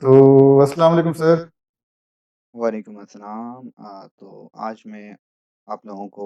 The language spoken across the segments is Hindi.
तो अस्सलाम वालेकुम सर। वालेकुम अस्सलाम। तो आज मैं आप लोगों को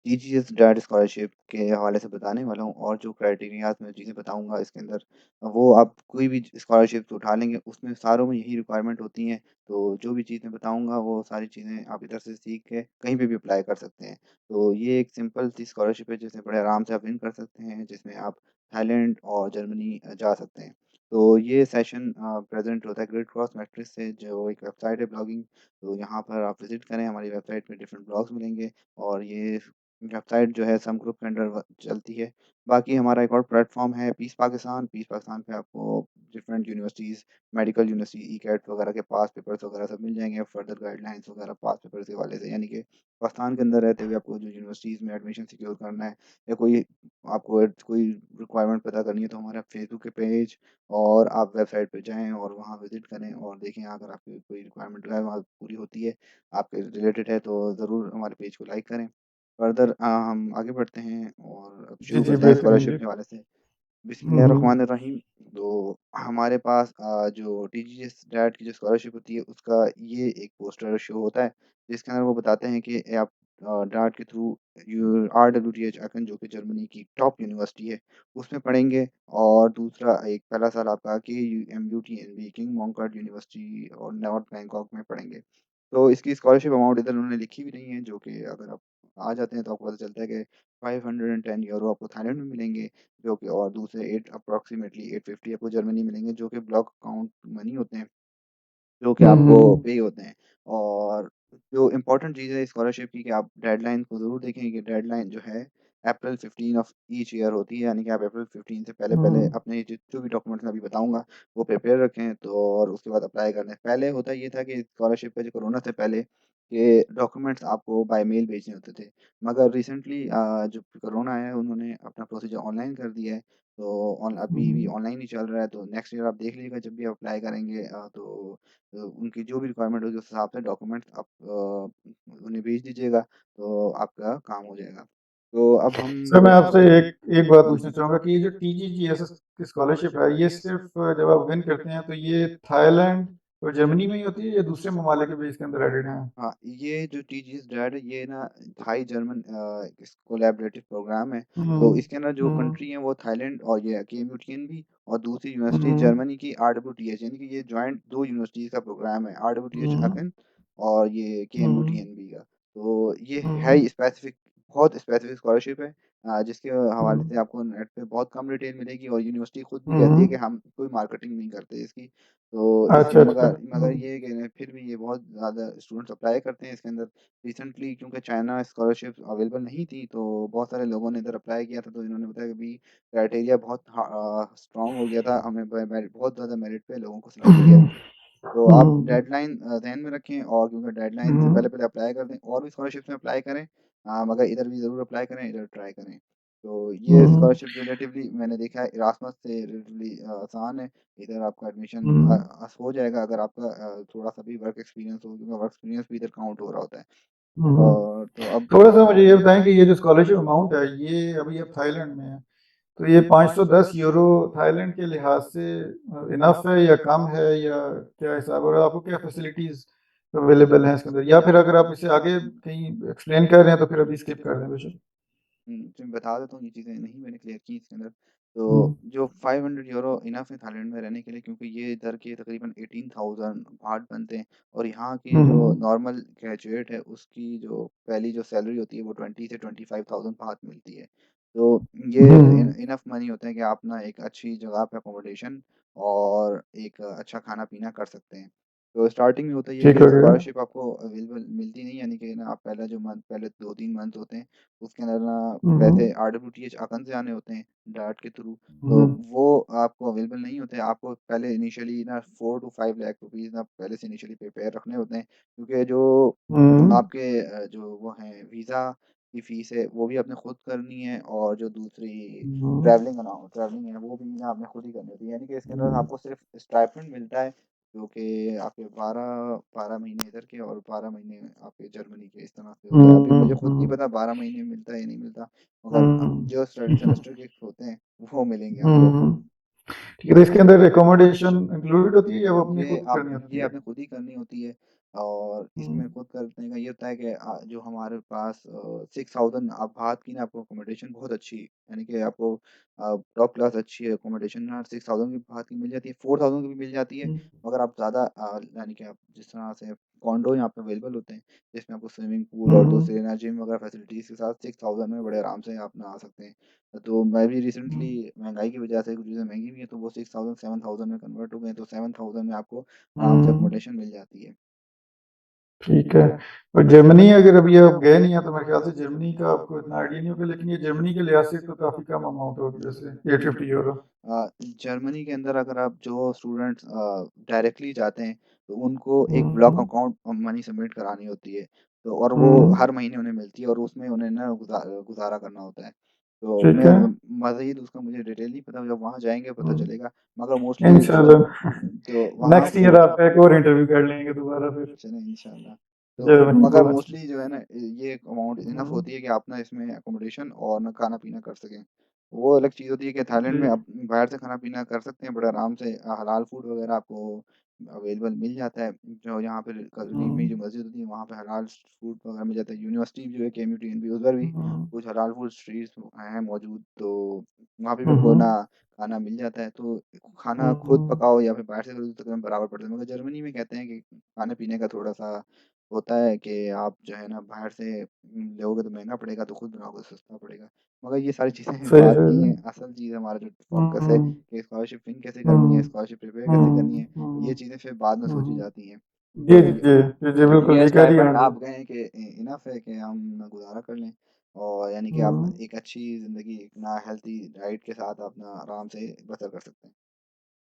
टीजीएस डाइट स्कॉलरशिप के हवाले से बताने वाला हूँ और जो क्राइटेरियाज़ मैं चीज़ें बताऊँगा इसके अंदर वो आप कोई भी स्कॉलरशिप उठा लेंगे उसमें सारों में यही रिक्वायरमेंट होती हैं। तो जो भी चीज़ मैं बताऊँगा वो सारी चीज़ें आप इधर से सीख के कहीं पे भी अप्लाई कर सकते हैं। तो ये एक सिंपल सी स्कॉलरशिप है जिसमें बड़े आराम से आप विन कर सकते हैं, जिसमें आप थाईलैंड और जर्मनी जा सकते हैं। तो ये सेशन प्रेज़ेंट होता है ग्रेट क्रॉस मैट्रिक्स से, जो एक वेबसाइट है ब्लॉगिंग। तो यहाँ पर आप विज़िट करें, हमारी वेबसाइट में डिफरेंट ब्लॉग्स मिलेंगे और ये वेबसाइट जो है सम ग्रुप के अंडर चलती है। बाकी हमारा एक और प्लेटफॉर्म है पीस पाकिस्तान। पीस पाकिस्तान पे आपको डिफरेंट यूनिवर्सिटीज़, मेडिकल यूनिवर्सिटी, ई-कैट वगैरह के पास पेपर्स वगैरह सब मिल जाएंगे, फर्दर गाइडलाइंस वगैरह पास पेपर्स के हवाले से, यानी कि पाकिस्तान के अंदर रहते हुए आपको जो यूनिवर्सिटीज़ में एडमिशन सिक्योर करना है या कोई आपको कोई रिक्वायरमेंट पता करनी है, तो हमारा फेसबुक के पेज और आप वेबसाइट पे जाएँ और वहाँ विज़िट करें और देखें, अगर आपकी कोई रिक्वायरमेंट जो है वहाँ पूरी होती है, आपके रिलेटेड है, तो ज़रूर हमारे पेज को लाइक करें। फर्दर हम आगे बढ़ते हैं और अब जी, शुरू जी, करते हैं बेहतरीन स्कॉलरशिप जी। के हवाले से। हुँ, हुँ। बिस्मिल्लाहिर्रहमानिर्रहीम। तो हमारे पास जो टीजीएस डैट की जो स्कॉलरशिप होती है उसका ये एक पोस्टर शो होता है, जिसके अंदर वो बताते हैं कि आप डैट के थ्रू यू आरडब्ल्यूटीएच आकन, जो कि जर्मनी की टॉप यूनिवर्सिटी है, उसमें पढ़ेंगे। और दूसरा एक पहला साल आपका केयूएमयूटीएनबी किंग मॉन्कर्ट यूनिवर्सिटी और नॉर्थ बैंकॉक में पढ़ेंगे। तो इसकी स्कॉलरशिप अमाउंट इधर उन्होंने लिखी भी नहीं है, जो कि अगर आप आ जाते हैं तो आपको पता चलता है कि 510 यूरो आपको थाईलैंड में मिलेंगे, जो कि और दूसरे 8 अप्रॉक्सिमेटली 850 आपको जर्मनी मिलेंगे, जो कि ब्लॉक अकाउंट मनी होते हैं, जो कि हुँ, आपको हुँ, हुँ। पे होते हैं। और जो इम्पोर्टेंट चीज़ है स्कॉलरशिप की, कि आप डेडलाइन को ज़रूर देखें, कि डेडलाइन जो है अप्रैल 15 ऑफ ईच ईयर होती है, यानी कि आप अप्रैल 15 से पहले-पहले हुँ, अपने जो भी डॉक्यूमेंट्स मैं अभी बताऊँगा वो प्रिपेयर रखें, तो और उसके बाद अप्लाई कर दें। पहले होता ये था कि स्कॉलरशिप का जो कोरोना से पहले के डॉक्यूमेंट्स आपको बाय मेल भेजने होते थे। मगर रिसेंटली जो कोरोना आया है उन्होंने अपना प्रोसीजर ऑनलाइन कर दिया है। तो अभी भी हुँ, ऑनलाइन ही चल रहा है, तो नेक्स्ट ईयर आप देख लीजिएगा जब भी आप अप्लाई करेंगे, उनकी जो भी रिक्वायरमेंट होगी उस हिसाब से डॉक्यूमेंट्स आप उन्हें भेज दीजिएगा, तो आपका काम हो जाएगा। तो अब हम सर मैं आपसे जी, एक एक बात जी, पूछना चाहूँगा कि ये जो टीजीजीएसएस की स्कॉलरशिप है, ये सिर्फ़ जब आप विन करते हैं तो ये थाईलैंड और जर्मनी में ही होती है या दूसरे ममालिक भी इसके अंदर एडेड हैं? हाँ, ये जो टीजीएस डैट है ये ना थाई जर्मन इस कोलैबोरेटिव प्रोग्राम है। तो हुँ, इसके अंदर जो हुँ, कंट्री है वो थाईलैंड और ये केएमयूटीएन भी, और दूसरी यूनिवर्सिटी हुँ, जर्मनी की आरडब्ल्यूटीएच, यानी कि ये जॉइंट 2 यूनिवर्सिटीज़ का प्रोग्राम है, आरडब्ल्यूटीएच हुँ, आकेन और ये हुँ, केएमयूटीएन भी का। तो ये है हुँ, स्पेसिफिक, बहुत स्पेसिफिक स्कॉलरशिप है, जिसके हवाले हुँ, से आपको नेट पे बहुत कम डिटेल मिलेगी, और यूनिवर्सिटी खुद भी कहती है कि हुँ। हम कोई मार्केटिंग नहीं करते इसकी। तो अच्छा, इसमें अच्छा। मगर मगर हुँ, ये है कि फिर भी ये बहुत ज़्यादा स्टूडेंट्स अप्लाई करते हैं इसके अंदर। रिसेंटली क्योंकि चाइना स्कॉलरशिप अवेलेबल नहीं थी, तो बहुत सारे लोगों ने इधर अप्लाई किया था, तो इन्होंने बताया कि भई क्राइटेरिया बहुत स्ट्रॉन्ग हो गया था, हमें ब मेरिट बहुत ज़्यादा मेरिट पे लोगों को सिलेक्ट किया है। हुँ, तो आप हुँ, डेडलाइन ज़हन में रखें, और क्योंकि डेडलाइन से हुँ, पहले-पहले अप्लाई कर दें, और भी स्कॉलरशिप्स में अप्लाई करें। मगर इधर भी ज़रूर अप्लाई करें, इधर ट्राई करें। तो ये हुँ, स्कॉलरशिप रिलेटिवली मैंने देखा है इरास्मस से रिलेटिवली आसान है। इधर आपका एडमिशन हुँ, हो जाएगा, अगर आपका थोड़ा-सा भी वर्क एक्सपीरियंस हो, क्योंकि वर्क एक्सपीरियंस भी इधर काउंट हो रहा होता है। हुँ। और तो अब थोड़ा-सा मुझे ये बताएँ कि ये जो स्कॉलरशिप अमाउंट है, ये अभी आप थाईलैंड में हैं, तो ये 510 यूरो थाईलैंड के लिहाज से इनफ है या कम है या क्या हिसाब है? और आपको क्या फैसिलिटीज़ अवेलेबल हैं इसके अंदर? या फिर अगर आप इसे आगे कहीं एक्सप्लेन कर रहे हैं तो फिर अभी स्किप कर दें बेशक। तो मैं बता देता हूँ, ये चीज़ें नहीं मैंने क्लियर की इसके अंदर। हुँ, तो जो 500 यूरो इनफ है थाईलैंड में रहने के लिए, क्योंकि ये इधर के तकरीबन 18,000 बाht बनते हैं, और यहाँ की हुँ, जो हुँ, नॉर्मल ग्रेजुएट है उसकी जो पहली जो सैलरी होती है वो 20 से 25,000 बाht मिलती है। तो ये हुँ, हुँ, इनफ मनी होता है कि आप ना एक अच्छी जगह पे अकोमोडेशन और एक अच्छा खाना-पीना कर सकते हैं। तो स्टार्टिंग में होता ये है ठीक कि हो गया। स्कॉलरशिप आपको अवेलेबल मिलती नहीं है, यानी कि ना आप पहला जो मंथ, पहले 2-3 मंथ होते हैं, उसके अंदर ना हुँ, पैसे हुँ, आरडब्ल्यूटीएच आकन से आने होते हैं, डार्ट के थ्रू। तो हुँ, वो आपको अवेलेबल नहीं होते हैं। आपको पहले इनिशियली ना 4 टू 5 लाख रुपीज़ ना पहले से इनिशियली प्रिपेयर रखने होते हैं, क्योंकि जो हुँ, आपके जो वो हैं वीज़ा की फ़ीस है वो भी आपने खुद करनी है, और जो दूसरी हुँ, ट्रैवलिंग है वो भी ना आपने खुद ही करनी होती है। यानी कि इसके अंदर हुँ, आपको सिर्फ़ स्टाइपेंड मिलता है, जो कि आपके 12 महीने इधर के और 12 महीने आपके जर्मनी के, इस तरह से होता है। हुँ, अभी मुझे खुद नहीं हुँ, पता 12 महीने में मिलता है या नहीं मिलता, मगर हुँ, जो सेमेस्टर के होते हैं वो मिलेंगे हुँ, आपको। हुँ। ठीक है, तो इसके अंदर एकोमोडेशन इंक्लूडेड होती है या वो अपनी खुद करनी ये होती है? आपने खुद ही करनी होती है और हुँ, इसमें खुद करने का ये होता है कि जो हमारे पास 6000 आप बात की ना आपको अकोमोडेशन बहुत अच्छी यानी कि आपको टॉप क्लास अच्छी अकोमोडेशन ना 6000 की बात की मिल जाती है, 4000 की भी मिल जाती है। हुँ, मगर आप ज़्यादा यानी कि आप जिस तरह से कॉन्डो यहाँ पे अवेलेबल होते हैं, जिसमें आपको स्विमिंग पूल हुँ, और हुँ, दूसरे ना जिम वगैरह फैसिलिटीज़ के साथ 6000 में बड़े आराम से आप ना आ सकते हैं। तो मैं भी हुँ, रिसेंटली महँगाई की वजह से कुछ चीज़ें महँगी भी हैं, तो वो 6000 7000 में कन्वर्ट हो गए हैं, तो 7000 में आपको आराम से हुँ, अकोमोडेशन मिल जाती है। ठीक है। और जर्मनी अगर अभी आप गए नहीं हैं तो मेरे ख़्याल से जर्मनी का आपको इतना आइडिया नहीं होगा, लेकिन ये जर्मनी के लिहाज़ से तो काफ़ी कम अमाउंट होगी वैसे, €850। जर्मनी के अंदर अगर आप जो स्टूडेंट्स डायरेक्टली जाते हैं, तो उनको एक ब्लॉक हुँ, अकाउंट मनी सबमिट करानी होती है। तो और वो हुँ, हर महीने उन्हें मिलती है और उसमें उन्हें ना गुज़ारा करना होता है। तो ठीक मैं है। मज़ीद उसका मुझे डिटेल नहीं पता, जब वहाँ जाएँगे पता हुँ, चलेगा। मगर मोस्टली इंशाल्लाह तो वहाँ नेक्स्ट ईयर आपका एक और इंटरव्यू कर लेंगे दोबारा फिर चलें इंशाल्लाह। तो जर्मनी मगर पहुँच के। मोस्टली जो है ना ये अमाउंट इनफ हुँ, होती है कि आप ना इसमें अकोमोडेशन और ना खाना-पीना कर सकें। वो अलग चीज़ होती है कि थाईलैंड में ठीक। आप बाहर से खाना-पीना कर सकते हैं बड़े आराम से हलाल फूड वगैरह आपको अवेलेबल मिल जाता है। जो यहाँ पे करीब में हुँ, जो मस्जिद होती है वहाँ पे हलाल फूड वगैरह मिल जाता है। यूनिवर्सिटी जो है केएमयू-टीएनबी उधर भी हुँ, कुछ हलाल फूड स्ट्रीट्स हैं मौजूद, तो वहाँ पे भी हुँ, आपको ना हुँ, खाना मिल जाता है। तो खाना खुद हुँ, पकाओ या फिर बाहर से खरीदो तकरीबन बराबर पड़ता है। मगर जर्मनी में कहते हैं कि खाने-पीने का थोड़ा-सा होता है कि आप जो है ना बाहर से लोगे तो महँगा पड़ेगा, तो खुद बनाओगे तो सस्ता पड़ेगा। मगर ये सारी चीज़ें सही, बाद की सही। हैं, असल चीज़ हमारा जो फ़ोकस है हुँ, कि स्कॉलरशिप विन कैसे करनी है, हुँ, स्कॉलरशिप प्रिपेयर कैसे करनी हुँ, है, ये हुँ, चीज़ें फिर बाद में सोची हुँ। जाती हैं। जी, तो जी, जी, जी, जी, बिल्कुल ये ये कह रही हैं स्टाइपेंड आंटी। आप कहें कि इनफ है कि हम गुज़ारा कर लें और यानी कि आप हुँ, एक अच्छी ज़िंदगी ना हेल्थी डाइट के साथ अपना आराम से बसर कर सकते हैं।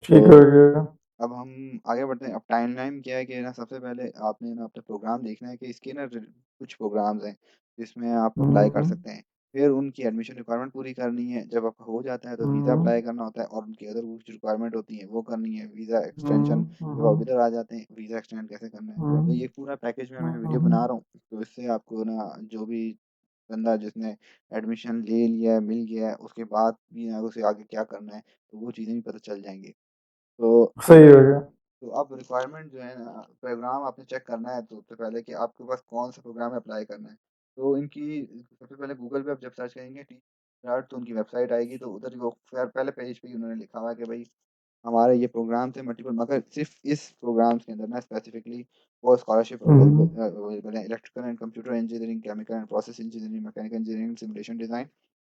ठीक हो तो गया। अब हम आगे बढ़ते हैं। अब टाइमलाइन क्या है कि ना सबसे पहले आपने ना अपना प्रोग्राम देखना है कि इसके ना कुछ प्रोग्राम्स हैं जिसमें आप अप्लाई कर हुँ, सकते हैं। फिर उनकी एडमिशन रिक्वायरमेंट पूरी करनी है। जब आपका हो जाता है तो वीज़ा हुँ, अप्लाई करना होता है और उनकी अदर कुछ रिक्वायरमेंट होती है वो करनी है। वीज़ा एक्सटेंशन हुँ, जब आप हुँ, इधर आ जाते हैं वीज़ा एक्सटेंड कैसे करना है। तो हुँ, ये पूरा पैकेज में मैं वीडियो बना हुँ, रहा हूँ। तो इससे आपको ना जो भी बंदा जिसने एडमिशन ले लिया है, मिल गया है, उसके बाद भी ना उसे आगे क्या करना है, तो वो चीज़ें भी पता चल जाएँगी। तो सही हो गया। तो अब रिक्वायरमेंट जो है ना प्रोग्राम आपने चेक करना है तो सबसे पहले कि आपके पास कौन-सा प्रोग्राम अप्लाई करना है। तो इनकी सबसे पहले गूगल पे आप जब सर्च करेंगे टी स्टार्ट तो उनकी वेबसाइट आएगी तो उधर वो पहले पेज पे ही उन्होंने लिखा हुआ है कि भई हमारे ये प्रोग्राम्स हैं मल्टीपल मगर सिर्फ़ इस प्रोग्राम्स के अंदर ना स्पेसिफिकली वो स्कॉलरशिप हुँ, अवेलेबल है। Electrical and computer engineering, chemical and process engineering, mechanical engineering, simulation design,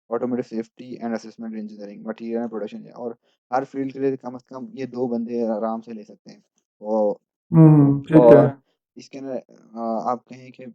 automotive safety and assessment engineering, material and production और हर फ़ील्ड के लिए कम से कम ये 2 बंदे आराम से ले सकते हैं। वो हुँ, ठीक है। और इसके अंदर आप कहें कि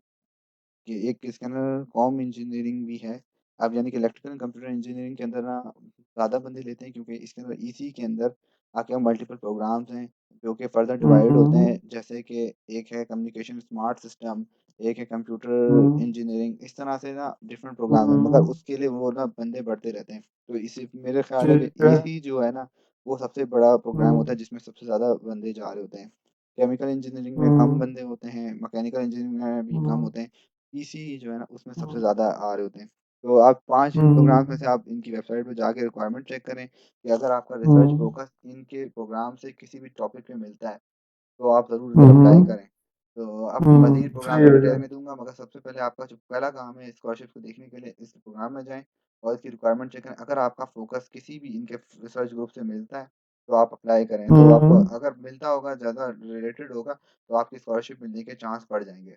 एक इसके अंदर कॉम इंजीनियरिंग भी है। अब यानी कि इलेक्ट्रिकल एंड कंप्यूटर इंजीनियरिंग के अंदर ना ज़्यादा बंदे लेते हैं क्योंकि इसके अंदर इसी के अंदर आपके मल्टीपल प्रोग्राम्स हैं, जो कि फर्दर डिवाइड होते हुँ, हैं। जैसे कि एक है कम्युनिकेशन स्मार्ट सिस्टम, एक है कंप्यूटर हुँ, इंजीनियरिंग, इस तरह से ना डिफरेंट प्रोग्राम हैं, मगर हुँ, उसके लिए वो ना बंदे बढ़ते रहते हैं। तो इसी मेरा ख़्याल है कि ठीक है। इसी जो है ना, वो सबसे बड़ा प्रोग्राम होता हुँ, है जिसमें सबसे ज़्यादा बंदे जा रहे होते हैं। केमिकल इंजीनियरिंग में कम हुँ, बंदे होते हैं, मैकेनिकल इंजीनियरिंग में भी कम हुँ, होते हैं। ईसी जो है ना उसमें सबसे हुँ, ज़्यादा आ रहे होते हैं। तो आप 5 इन प्रोग्राम्स में हुँ, से आप इनकी वेबसाइट पे जाके रिक्वायरमेंट चेक करें कि अगर आपका रिसर्च हुँ, फ़ोकस इनके प्रोग्राम से किसी भी टॉपिक पे मिलता है, तो आप ज़रूर इधर अप्लाई हुँ, करें। तो अब मज़ीद हुँ, प्रोग्राम सही मैं हो डिटेल गया। में दूँगा मगर सबसे पहले आपका जो पहला काम है स्कॉलरशिप को देखने के लिए इस प्रोग्राम में जाएँ और इसकी रिक्वायरमेंट चेक करें। अगर आपका फ़ोकस किसी भी इनके रिसर्च ग्रुप से मिलता है, तो आप अप्लाई करें। तो आपको हुँ, अगर मिलता होगा ज़्यादा रिलेटेड होगा, तो आपकी स्कॉलरशिप मिलने के चांस बढ़ जाएँगे।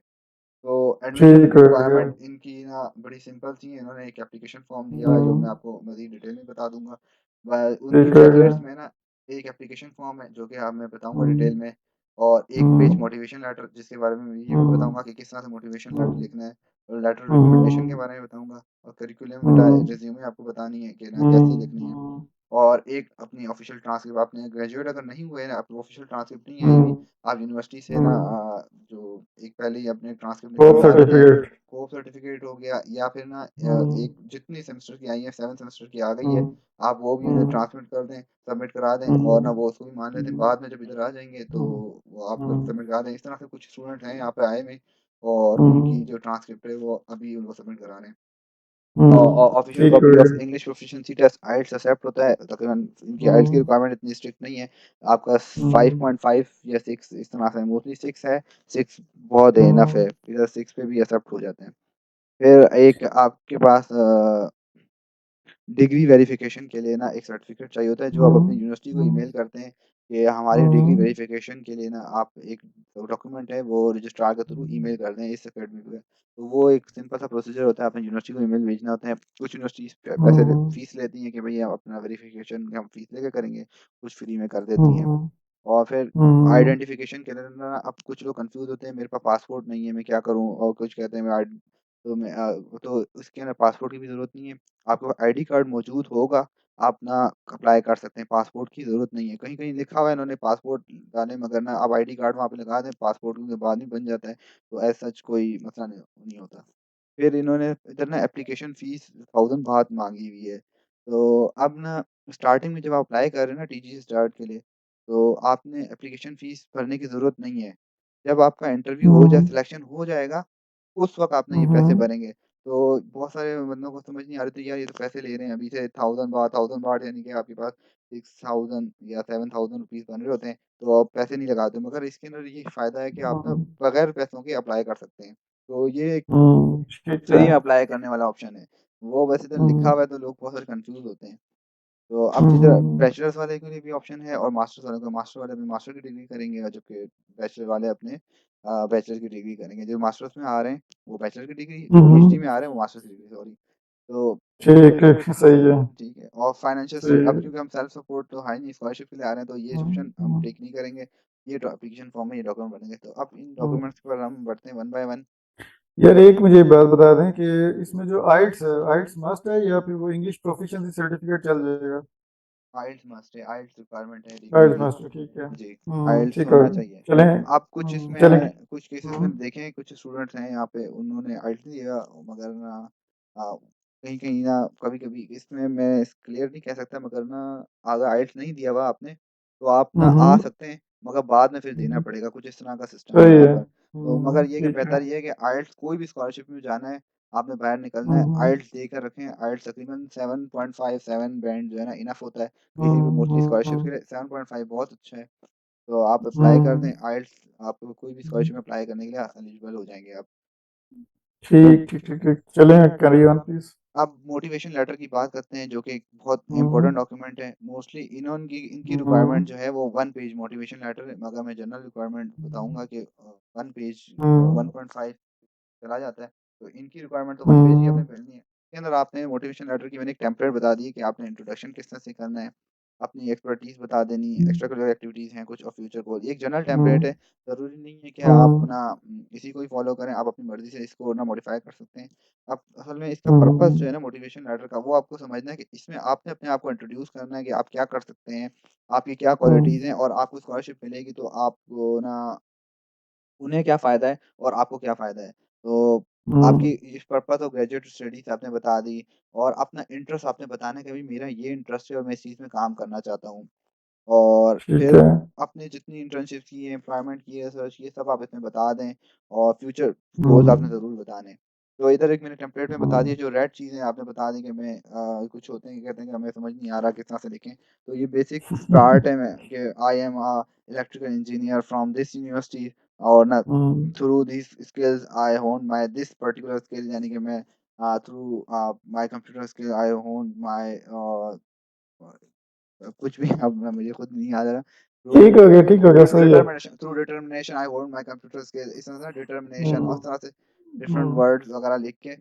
तो एडमिशन ठीक हो गया। रिक्वायरमेंट इनकी ना बड़ी सिंपल सी है, इन्होंने एक एप्लीकेशन फॉर्म दिया हुआ है जो मैं हुँ, आपको मज़ीद डिटेल में बता दूँगा। व उनकी ठीक हो गया। चेकलिस्ट में ना एक एप्लीकेशन फॉर्म है जो कि अब मैं बताऊँगा डिटेल हुँ, में और एक पेज हुँ, मोटिवेशन लेटर जिसके बारे में ये भी हुँ, बताऊँगा कि किस तरह से मोटिवेशन लेटर हुँ, लिखना है और लेटर हुँ, रिकमेंडेशन के हुँ, बारे में बताऊँगा और करिकुलम विटा हुँ, रिज़्यूमे आपको बतानी है कि ना कैसे हुँ, लिखनी है। हुँ, और एक अपनी ऑफ़िशियल ट्रांसक्रिप्ट आपने ग्रेजुएट अगर नहीं हुए ना, आपको ऑफ़िशियल ट्रांसक्रिप्ट नहीं आई हुई, हुँ, आप यूनिवर्सिटी से ना हुँ, जो एक पहले ही अपने ट्रांसक्रिप्ट कोर्स निकलवा लेते हैं। सर्टिफिकेट। कोप सर्टिफ़िकेट हो गया या फिर ना हुँ, एक जितनी सेमेस्टर की आई है, 7 सेमेस्टर की आ गई हुँ, है, आप वो भी उन्हें हुँ, ट्रांसमिट कर दें, सबमिट करा दें और ना हुँ, वो उसको भी मान लेते हैं। हुँ, बाद में जब इधर आ जाएँगे तो हुँ, वो आपको हुँ, सबमिट करा दें। इस तरह से कुछ स्टूडेंट हैं यहाँ पे आए हुए और उनकी हुँ, जो ट्रांसक्रिप्ट है वो अभी उनको सबमिट कराने हैं। ऑफिशियल ठीक हो कॉपी ऑफ गया। इंग्लिश प्रोफिशिएंसी टेस्ट आइल्स एक्सेप्ट होता है, तकरीबन इनकी आइल्स की हुँ, रिक्वायरमेंट इतनी स्ट्रिक्ट नहीं है। आपका हुँ, 5.5 या 6 इस तरह से, मोस्टली 6 है, 6 बहुत है, इनफ है, हुँ, इधर 6 पे भी एक्सेप्ट हो जाते हैं। फिर एक आपके पास डिग्री वेरिफिकेशन के लिए ना एक सर्टिफिकेट चाहिए होता है, जो आप अपनी हुँ, यूनिवर्सिटी को हुँ, ईमेल करते हैं कि हमारी डिग्री हुँ, वेरिफिकेशन के लिए ना आप एक डॉक्यूमेंट है वो रजिस्ट्रार के थ्रू ईमेल कर दें इस अकेडमी पे। तो वो एक सिंपल सा प्रोसीजर होता है, अपनी यूनिवर्सिटी को ईमेल भेजना होता है। कुछ यूनिवर्सिटीज़ पैसे हुँ, फीस लेती हैं कि भई आप अपना वेरिफिकेशन हम फीस लेके करेंगे, कुछ फ्री में कर देती हैं। हुँ, और फिर हुँ, आइडेंटिफ़िकेशन के लिए ना अब कुछ लोग कन्फ्यूज़ होते हैं, मेरे पास पासपोर्ट नहीं है, मैं क्या करूँ? और कुछ कहते हैं तो उसके अंदर पासपोर्ट की भी ज़रूरत नहीं है। आपके पास आईडी कार्ड मौजूद होगा, आप ना अप्लाई कर सकते हैं, पासपोर्ट की ज़रूरत नहीं है। कहीं-कहीं लिखा हुआ है इन्होंने पासपोर्ट डालें, मगर ना आप आईडी कार्ड वहाँ पे लगा दें, पासपोर्ट उनके बाद में बन जाता है, तो एज़ सच कोई मसला नहीं होता। फिर इन्होंने इधर ना एप्लीकेशन फ़ीस 1000 बात माँगी हुई है। तो अब ना स्टार्टिंग में जब आप अप्लाई कर रहे हैं ना टीजीसी स्टार्ट के लिए, तो आपने एप्लीकेशन फ़ीस भरने की ज़रूरत नहीं है। जब आपका इंटरव्यू हो जाए, हुँ, सिलेक्शन हो जाएगा, उस वक़्त आपने ये पैसे हुँ, भरेंगे। तो बहुत सारे बंदों को समझ नहीं आ रही थी, यार ये तो पैसे ले रहे हैं अभी से 1000 बाट यानी कि आपके पास 6000 या 7000 रुपीज़ बन रहे होते हैं, तो आप पैसे नहीं लगाते। मगर इसके अंदर ये फ़ायदा है कि आप ना हुँ, बगैर पैसों के अप्लाई कर सकते हैं। तो ये एक हुँ, ठीक है। फ्री में अप्लाई करने वाला ऑप्शन है। वो वैसे तो लिखा हुँ, हुआ है तो लोग बहुत सारे कन्फ्यूज़ होते हैं। तो अब हुँ, जिधर हुँ, बैचलर्स वाले के लिए भी ऑप्शन है और मास्टर्स वालों का, मास्टर वाले अपनी मास्टर की डिग्री करेंगे और जबकि बैचलर वाले अपने बैचलर की डिग्री करेंगे। जो मास्टर्स में आ रहे हैं, वो बैचलर की डिग्री, जो पीएचडी हुँ, में आ रहे हैं, वो मास्टर्स की डिग्री, सॉरी। तो ठीक है, सही है, ठीक है, और फाइनेंशियल सही अब है। क्योंकि हम सेल्फ सपोर्ट तो है नहीं, स्कॉलरशिप के लिए आ रहे हैं, तो ये हुँ, ऑप्शन हम हुँ, टिक नहीं करेंगे। ये तो एप्लीकेशन फॉर्म में ये डॉक्यूमेंट बनेंगे। तो अब इन हुँ। डॉक्यूमेंट्स पर हम बढ़ते हैं वन बाय वन। यार एक मुझे बात बता दें कि इसमें जो आइट्स है, आइट्स मस्ट है या फिर वो इंग्लिश प्रोफिशिएंसी सर्टिफिकेट चल जाएगा? आइल्स मस्ट है, आइल्स रिक्वायरमेंट है डिग्री आइट्स की। मस्ट है, ठीक है। जी, आइल्स ठीक हो होना गया। चाहिए। चलें, आप कुछ चलें। इसमें कुछ केसेस हुँ, में देखें, कुछ स्टूडेंट्स हैं यहाँ पे, उन्होंने आइल्स नहीं दिया, मगर ना कहीं-कहीं ना कभी-कभी इसमें मैं क्लियर नहीं कह सकता, मगर ना अगर आइल्स नहीं दिया हुआ आपने, तो आप ना हुँ, आ हुँ, सकते हैं, मगर बाद में फिर देना हुँ, पड़ेगा, कुछ इस तरह का सिस्टम है सही यहाँ है। पर। तो मगर ये कि ठीक है। बेहतर ये है कि आइल्स कोई भी स्कॉलरशिप में जाना है, आपने बाहर निकलना हुँ, है, हुँ, आइल्स देकर रखें। आइल्स तकरीबन 7.5 7 बैंड जो है ना इनफ होता है। किसी भी हुँ, मोस्टली हुँ, स्कॉलरशिप के हुँ, लिए 7.5 बहुत अच्छा है। तो आप अप्लाई कर दें हुँ, आइल्स, आप कोई भी हुँ। स्कॉलरशिप में अप्लाई करने के लिए एलिजिबल हो जाएँगे आप। तो ठीक, ठीक, ठीक, ठीक। चलें, कैरी ऑन प्लीज़। अब मोटिवेशन लेटर की बात करते हैं, जो कि एक बहुत हुँ, इम्पोर्टेंट डॉक्यूमेंट है। मोस्टली इनकी इनकी हुँ, रिक्वायरमेंट जो है वो 1 पेज मोटिवेशन लेटर है, मगर मैं जनरल रिक्वायरमेंट बताऊँगा कि 1 पेज हुँ, 1.5 चला जाता है। तो इनकी रिक्वायरमेंट तो 1 पेज ही आपने हुँ, भरनी है। इसके अंदर आपने मोटिवेशन लेटर की मैंने एक टेम्पलेट बता दी है कि आपने इंट्रोडक्शन किस तरह से करना है, अपनी एक्सपर्टीज़ बता देनी, एक्स्ट्रा करिकुलर एक्टिविटीज़ हैं कुछ और फ्यूचर गोल। ये एक जनरल टेम्पलेट है, हुँ, ज़रूरी नहीं है कि आप हुँ, ना इसी को ही फ़ॉलो करें, आप अपनी मर्ज़ी से इसको ना मॉडिफ़ाई कर सकते हैं। अब असल में इसका पर्पस जो हुँ, है ना मोटिवेशन लेटर का, वो आपको समझना है कि इसमें आपने अपने आप को इंट्रोड्यूस करना है कि आप क्या कर सकते हैं, आपकी क्या हुँ, क्वालिटीज़ हैं, और आपको स्कॉलरशिप मिलेगी तो आपको ना उन्हें क्या फ़ायदा है और आपको क्या फ़ायदा है। तो आपकी हुँ, इस पर्पज़ ऑफ ग्रेजुएट स्टडीज़ आपने बता दी, और अपना इंटरेस्ट आपने बताना है कि भई मेरा ये इंटरेस्ट है और मैं इस चीज़ में काम करना चाहता हूँ। और ठीक फिर है। आपने जितनी इंटर्नशिप की है, एम्प्लॉयमेंट की है, सर्च की है, सब आप इसमें बता दें, और फ्यूचर गोल्स आपने हुँ, ज़रूर बताने हैं। तो इधर एक मैंने टेम्पलेट में बता दिया, हुँ, जो रेड चीज़ें आपने बता दी कि मैं कुछ होते हैं कि कहते हैं कि हमें समझ नहीं आ रहा किस तरह से लिखें। तो ये बेसिक स्टार्ट है मैं कि I am electrical engineer from this university, और ना हुँ, थ्रू दिस स्किल्स आई होन माय दिस पर्टिकुलर स्किल, यानी कि मैं through my computer skill I होन माय कुछ भी अब मुझे खुद नहीं याद आ रहा। ठीक हो गया, सही है। Through determination I hold my computer skill, इस तरह से डिटर्मिनेशन और इस हुँ, तरह से डिफरेंट हुँ, वर्ड्स वगैरह लिख के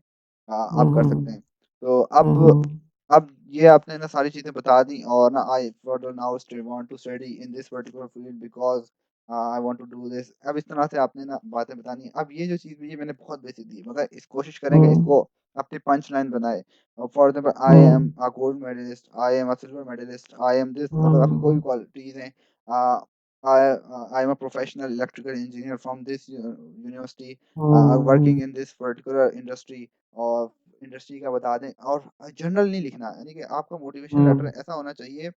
हुँ, आप कर सकते हुँ, हैं। तो हुँ, हुँ, अब ये आपने ना सारी चीज़ें बता दी, और ना I further now want to study in this particular field because I want to do this. अब इस तरह से आपने ना बातें बतानी है। अब ये जो चीज़ ये मैंने बहुत बेसिक दी, मगर इस कोशिश करें कि हुँ, इसको अपनी पंच लाइन बनाएँ। For example I am hmm, a gold medallist, I am a silver medallist, I am this, मतलब आपकी कोई भी हुँ, क्वालिटीज़ हैं। Uh, I am a professional electrical engineer from this university, working hmm, in this particular industry, और इंडस्ट्री का बता दें, और जनरल नहीं लिखना, यानी कि आपका मोटिवेशन लेटर हुँ, ऐसा होना चाहिए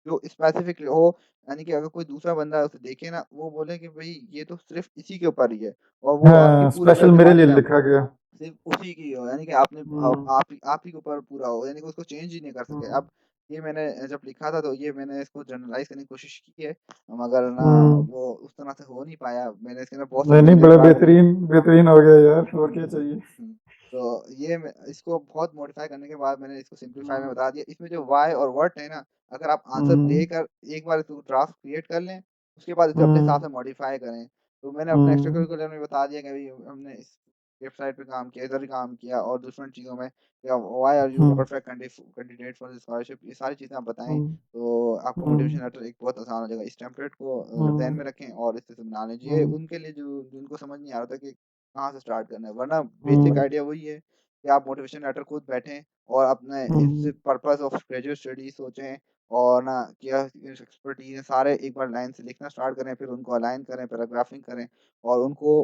जो स्पेसिफिक हो, यानी कि अगर कोई दूसरा बंदा उसे देखे ना, वो बोले कि भई ये तो सिर्फ़ इसी के ऊपर ही है और वो आपकी हाँ, पूरी स्पेशल गलती मेरे मान लिए के लिखा गया। सिर्फ़ उसी की हो, यानी कि आपने हुँ, आप ही के ऊपर पूरा हो, यानी कि उसको चेंज ही नहीं कर सके। हुँ, अब ये मैंने जब लिखा था तो ये मैंने इसको जनरलाइज़ करने की कोशिश की है, मगर ना हुँ। वो उस तरह से हो नहीं पाया। मैंने इसके अंदर बहुत सारी नहीं, नहीं, चीज़ें बड़ा काट दी। बेहतरीन बेहतरीन हो गया यार, और क्या हुँ, चाहिए? हुँ। तो ये मैं इसको बहुत मॉडिफ़ाई करने के बाद मैंने इसको सिम्प्लीफ़ाई में हुँ, बता दिया। इसमें जो व्हाय और व्हाट है ना, अगर आप आंसर हुँ, देकर एक बार इसको ड्राफ्ट क्रिएट कर लें, उसके बाद इसे अपने हिसाब हुँ, से मॉडिफ़ाई करें। तो मैंने अपने एक्स्ट्रा हुँ, करिकुलर में बता दिया कि भई हमने इस वेबसाइट पे काम किया, इधर काम किया और डिफरेंट चीज़ों में या why are you hmm, perfect candidate for this scholarship, ये सारी चीज़ें आप बताएँ, हुँ, तो आपका हुँ, मोटिवेशन लेटर एक बहुत आसान हो जाएगा। इस टेम्पलेट को ज़हन हुँ, में रखें और इस तरह से बना लें। ये हुँ, उनके लिए जो जिनको समझ नहीं आ रहा था कि कहाँ से स्टार्ट करना है, वरना बेसिक हुँ, आइडिया वही है कि आप मोटिवेशन लेटर खुद बैठें और अपने इस हुँ, पर्पस ऑफ ग्रेजुएट स्टडी सोचें और ना क्या एक्सपर्टीज़ है सारे एक बार लाइन से लिखना स्टार्ट करें, फिर उनको अलाइन करें, पैराग्राफिंग करें और उनको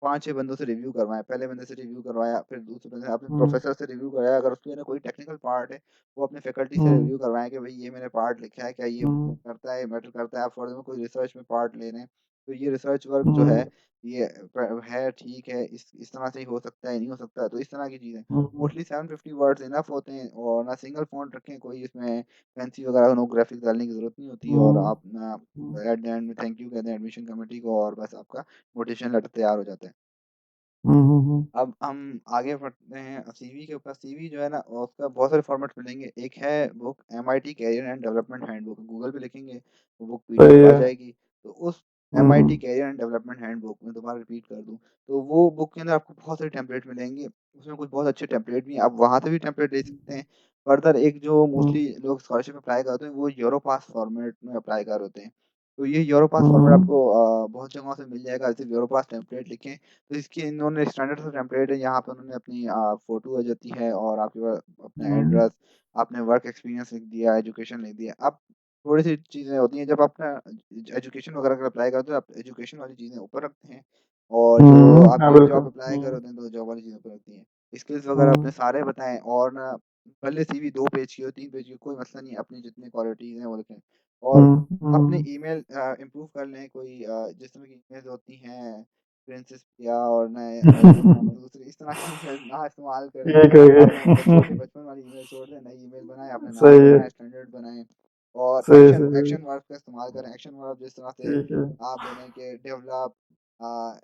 5-6 बंदों से रिव्यू करवाएँ। पहले बंदे से रिव्यू करवाया, फिर दूसरे बंदे अपने हुँ, प्रोफ़ेसर से रिव्यू कराया, अगर उसके ना कोई टेक्निकल पार्ट है, वो अपने फैकल्टी से हुँ, रिव्यू करवाएँ कि भई ये मैंने पार्ट लिखा है, क्या ये हुँ, करता है, मैटर करता है? आप फर्दर में कोई रिसर्च में पार्ट ले रहे हैं, तो ये रिसर्च वर्क जो हुँ, है ये है ठीक है, इस तरह से ही हो सकता है, नहीं हो सकता, तो इस तरह की चीज़ें। हुँ, मोस्टली 750 वर्ड्स इनफ होते हैं और ना सिंगल फ़ॉन्ट रखें, कोई इसमें फैंसी वगैरह नो ग्राफ़िक्स डालने की ज़रूरत नहीं होती और हुँ, आप ना हुँ, एट द एंड में थैंक यू कह दें एडमिशन कमिटी को और बस आपका मोटिवेशन लेटर तैयार हो जाता है। हुँ, हुँ, हुँ, अब हम आगे बढ़ते हैं सीवी के ऊपर। सीवी जो है ना उसका बहुत सारे फॉर्मेट मिलेंगे। एक है book MIT career and development handbook, Google पे लिखेंगे वो बुक सही पीडीएफ आ है। जाएगी। तो उस MIT hmm, career and development handbook मैं दोबारा रिपीट कर दूँ, तो वो बुक के अंदर आपको बहुत सारे टेम्पलेट मिलेंगे। उसमें कुछ बहुत अच्छे टेम्पलेट भी हैं, आप वहाँ से भी टेम्पलेट ले सकते हैं। फर्दर एक जो हुँ, मोस्टली लोग स्कॉलरशिप अप्लाई करते हैं वो यूरोपास फॉर्मेट में अप्लाई कर होते हैं। तो ये यूरोपास फॉर्मेट हुँ, आपको बहुत जगहों से मिल जाएगा, सिर्फ यूरोपास टेम्पलेट लिखें तो इसकी इन्होंने स्टैंडर्ड सा टेम्पलेट है, यहाँ पे उन्होंने अपनी फ़ोटो आ जाती है और आपके पास अपना हुँ, एड्रेस, आपने वर्क एक्सपीरियंस लिख दिया, एजुकेशन लिख दिया। अब थोड़ी-सी चीज़ें होती हैं जब अपना एजुकेशन वगैरह का अप्लाई करते हो, आप एजुकेशन वाली चीज़ें ऊपर रखते हैं और जो हुँ, हाँ, आपके जॉब बिल्कुल। अप्लाई कर हुँ, होते हैं, तो जॉब वाली चीज़ें ऊपर होती हैं। स्किल्स वगैरह अपने हुँ, सारे बताएँ और ना भले सीवी 2 पेज की हो, 3 पेज की हो, कोई मसला नहीं है, अपनी जितनी क्वालिटीज़ हैं वो लिखें और हुँ, अपनी हुँ, ईमेल इम्प्रूव कर लें, कोई जिस तरह की ईमेल्स होती हैं प्रिंसेस पिया और नए दूसरी इस तरह की ईमेल ना इस्तेमाल करें। ठीक है अपने ब छोटे ये। बचपन वाली ईमेल छोड़ दें, नई ईमेल बनाएँ, अपने नाम सही है, बनाएँ, स्टैंडर्ड बनाएँ और सही, एक्शन सही है। एक्शन वर्ब का इस्तेमाल करें। एक्शन वर्ब जिस तरह से ठीक है। आप बोलें कि डेवलप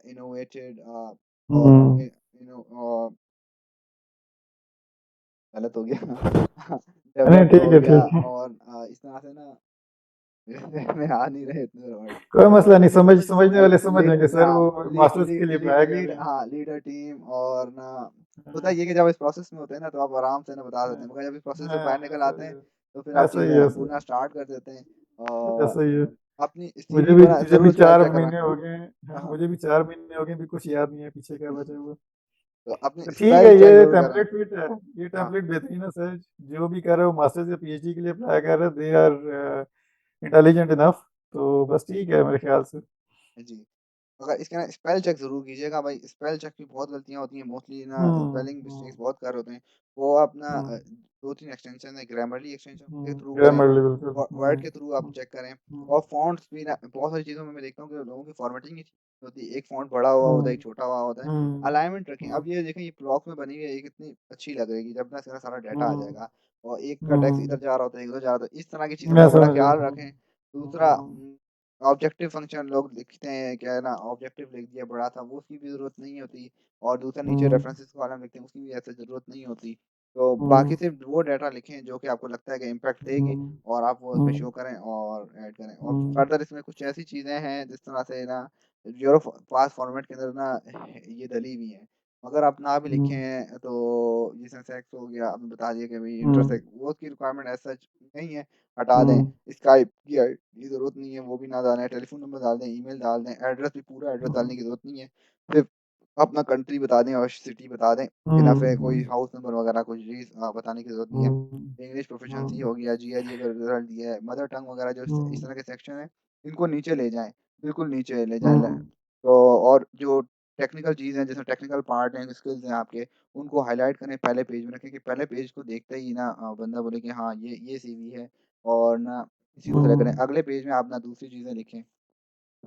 इनोवेटेड और हुँ, यू नो गलत हो गया नहीं, डेवलप्ड ठीक हो है, गया ठीक है। और इस तरह से ना में आ नहीं रहे इतने वर्ड। कोई मसला नहीं, समझने वाले समझेंगे लीड सर, हाँ, वो मास्टर्स के लिए अप्लाई कर लीड रहे हैं। हाँ, लीडर टीम और ना होता हाँ, ये है कि जब इस प्रोसेस में होते हैं ना तो आप आराम से ना बता देते हाँ, हैं, मगर जब इस प्रोसेस से बाहर हाँ, निकल आते सही हैं है। तो फिर आप ऐसा ही है, चीज़ें ऐसा ही भूलना है, स्टार्ट कर देते हैं और ऐसा ही है। अपनी सीवी बना मुझे भी ज़रूर स्पेल 4 चेक करवाएँ। महीने हो गए हैं। हाँ, हाँ, मुझे भी 4 महीने हो गए, अभी कुछ याद नहीं है पीछे क्या बचा हुआ। तो अपनी तो ठीक स्पेल है, चेक ये ज़रूर करें। टेम्पलेट फिट है। ये हाँ, टेम्पलेट बेहतरीन है सर। जो भी कर रहे हो मास्टर्स या पीएचडी के लिए अप्लाई कर रहे हो, दे आर इंटेलिजेंट इनफ। तो बस ठीक है मेरे ख्याल से। जी। मगर इसके ना स्पेल चेक ज़रूर कीजिएगा भाई, स्पेल चेक में बहुत गलतियाँ होती हैं, मोस्टली ना हुँ, स्पेलिंग मिस्टेक्स हुँ, बहुत कर होते हैं। वो अपना हुँ, 2-3 एक्सटेंशन है, ग्रामरली एक्सटेंशन के थ्रू करें, ग्रामरली बिल्कुल। वर्ड के थ्रू आप हुँ, चेक करें हुँ, और फ़ॉन्ट्स भी ना बहुत सारी चीज़ों में मैं देखता हूँ कि लोगों की फ़ॉर्मेटिंग नहीं ठीक होती, एक फ़ॉन्ट बड़ा हुआ होता है, एक हुँ, छोटा हुआ होता है। हुँ, अलाइनमेंट रखें, हुँ, अब ये देखें ये ब्लॉक में बनी हुई है, ये कितनी अच्छी लग रही है, जब ना इसका सारा डाटा आ हुँ, जाएगा और एक का टेक्स्ट इधर हुँ, जा रहा होता है, एक उधर जा रहा होता है, इस तरह की चीज़ों मैं का बड़ा समझ गया। ख़्याल रखें। दूसरा हुँ, ऑब्जेक्टिव फंक्शन लोग लिखते हैं, क्या है ना ऑब्जेक्टिव लिख दिया बड़ा था, वो उसकी भी ज़रूरत नहीं होती और दूसरा नीचे हुँ, रेफरेंसेस कॉलम लिखते हैं, उसकी भी ऐसे ज़रूरत नहीं होती। तो बाकी हुँ, सिर्फ़ वो डाटा लिखें जो कि आपको लगता है कि इम्पैक्ट देगी हुँ, और आप वो उसमें हुँ, शो करें और ऐड करें। और हुँ, फर्दर इसमें कुछ ऐसी चीज़ें हैं जिस तरह से ना यूरो फ पास फॉर्मेट के अंदर ना ये डली हुई हैं। अगर आप ना भी हुँ, लिखे हैं तो जैसे सेक्स हो गया, आपने बता दिया कि भई हुँ, इंटरसेक्स वो उसकी रिक्वायरमेंट एज़ सच नहीं है, हटा दें। हुँ, स्काइप की की ज़रूरत नहीं है, वो भी ना डालें, टेलीफ़ोन नंबर डाल दें, ईमेल डाल दें, एड्रेस भी पूरा एड्रेस डालने हुँ, की ज़रूरत नहीं है। सिर्फ़ अपना कंट्री बता दें और सिटी बता दें, इनफ हुँ, है, कोई हुँ, हाउस नंबर वगैरह कुछ चीज़ बताने की ज़रूरत नहीं है। हुँ, इंग्लिश प्रोficiency हुँ, हो गया, जीआरई अगर रिज़ल्ट दिया है, मदर टंग वगैरह जो इस हुँ, तरह के सेक्शन हैं, इनको नीचे ले जाएँ, बिल्कुल नीचे ले जाएँ हुँ, तो और जो टेक्निकल चीज़ है, जैसे टेक्निकल पार्ट हैं, स्किल्स हैं आपके, उनको हाइलाइट करें, पहले पेज में रखें कि पहले पेज को देखते ही ना बंदा बोले कि हाँ, ये सीवी है और ना इसी को सेलेक्ट करें। हुँ, अगले पेज में आप ना दूसरी चीज़ें लिखें,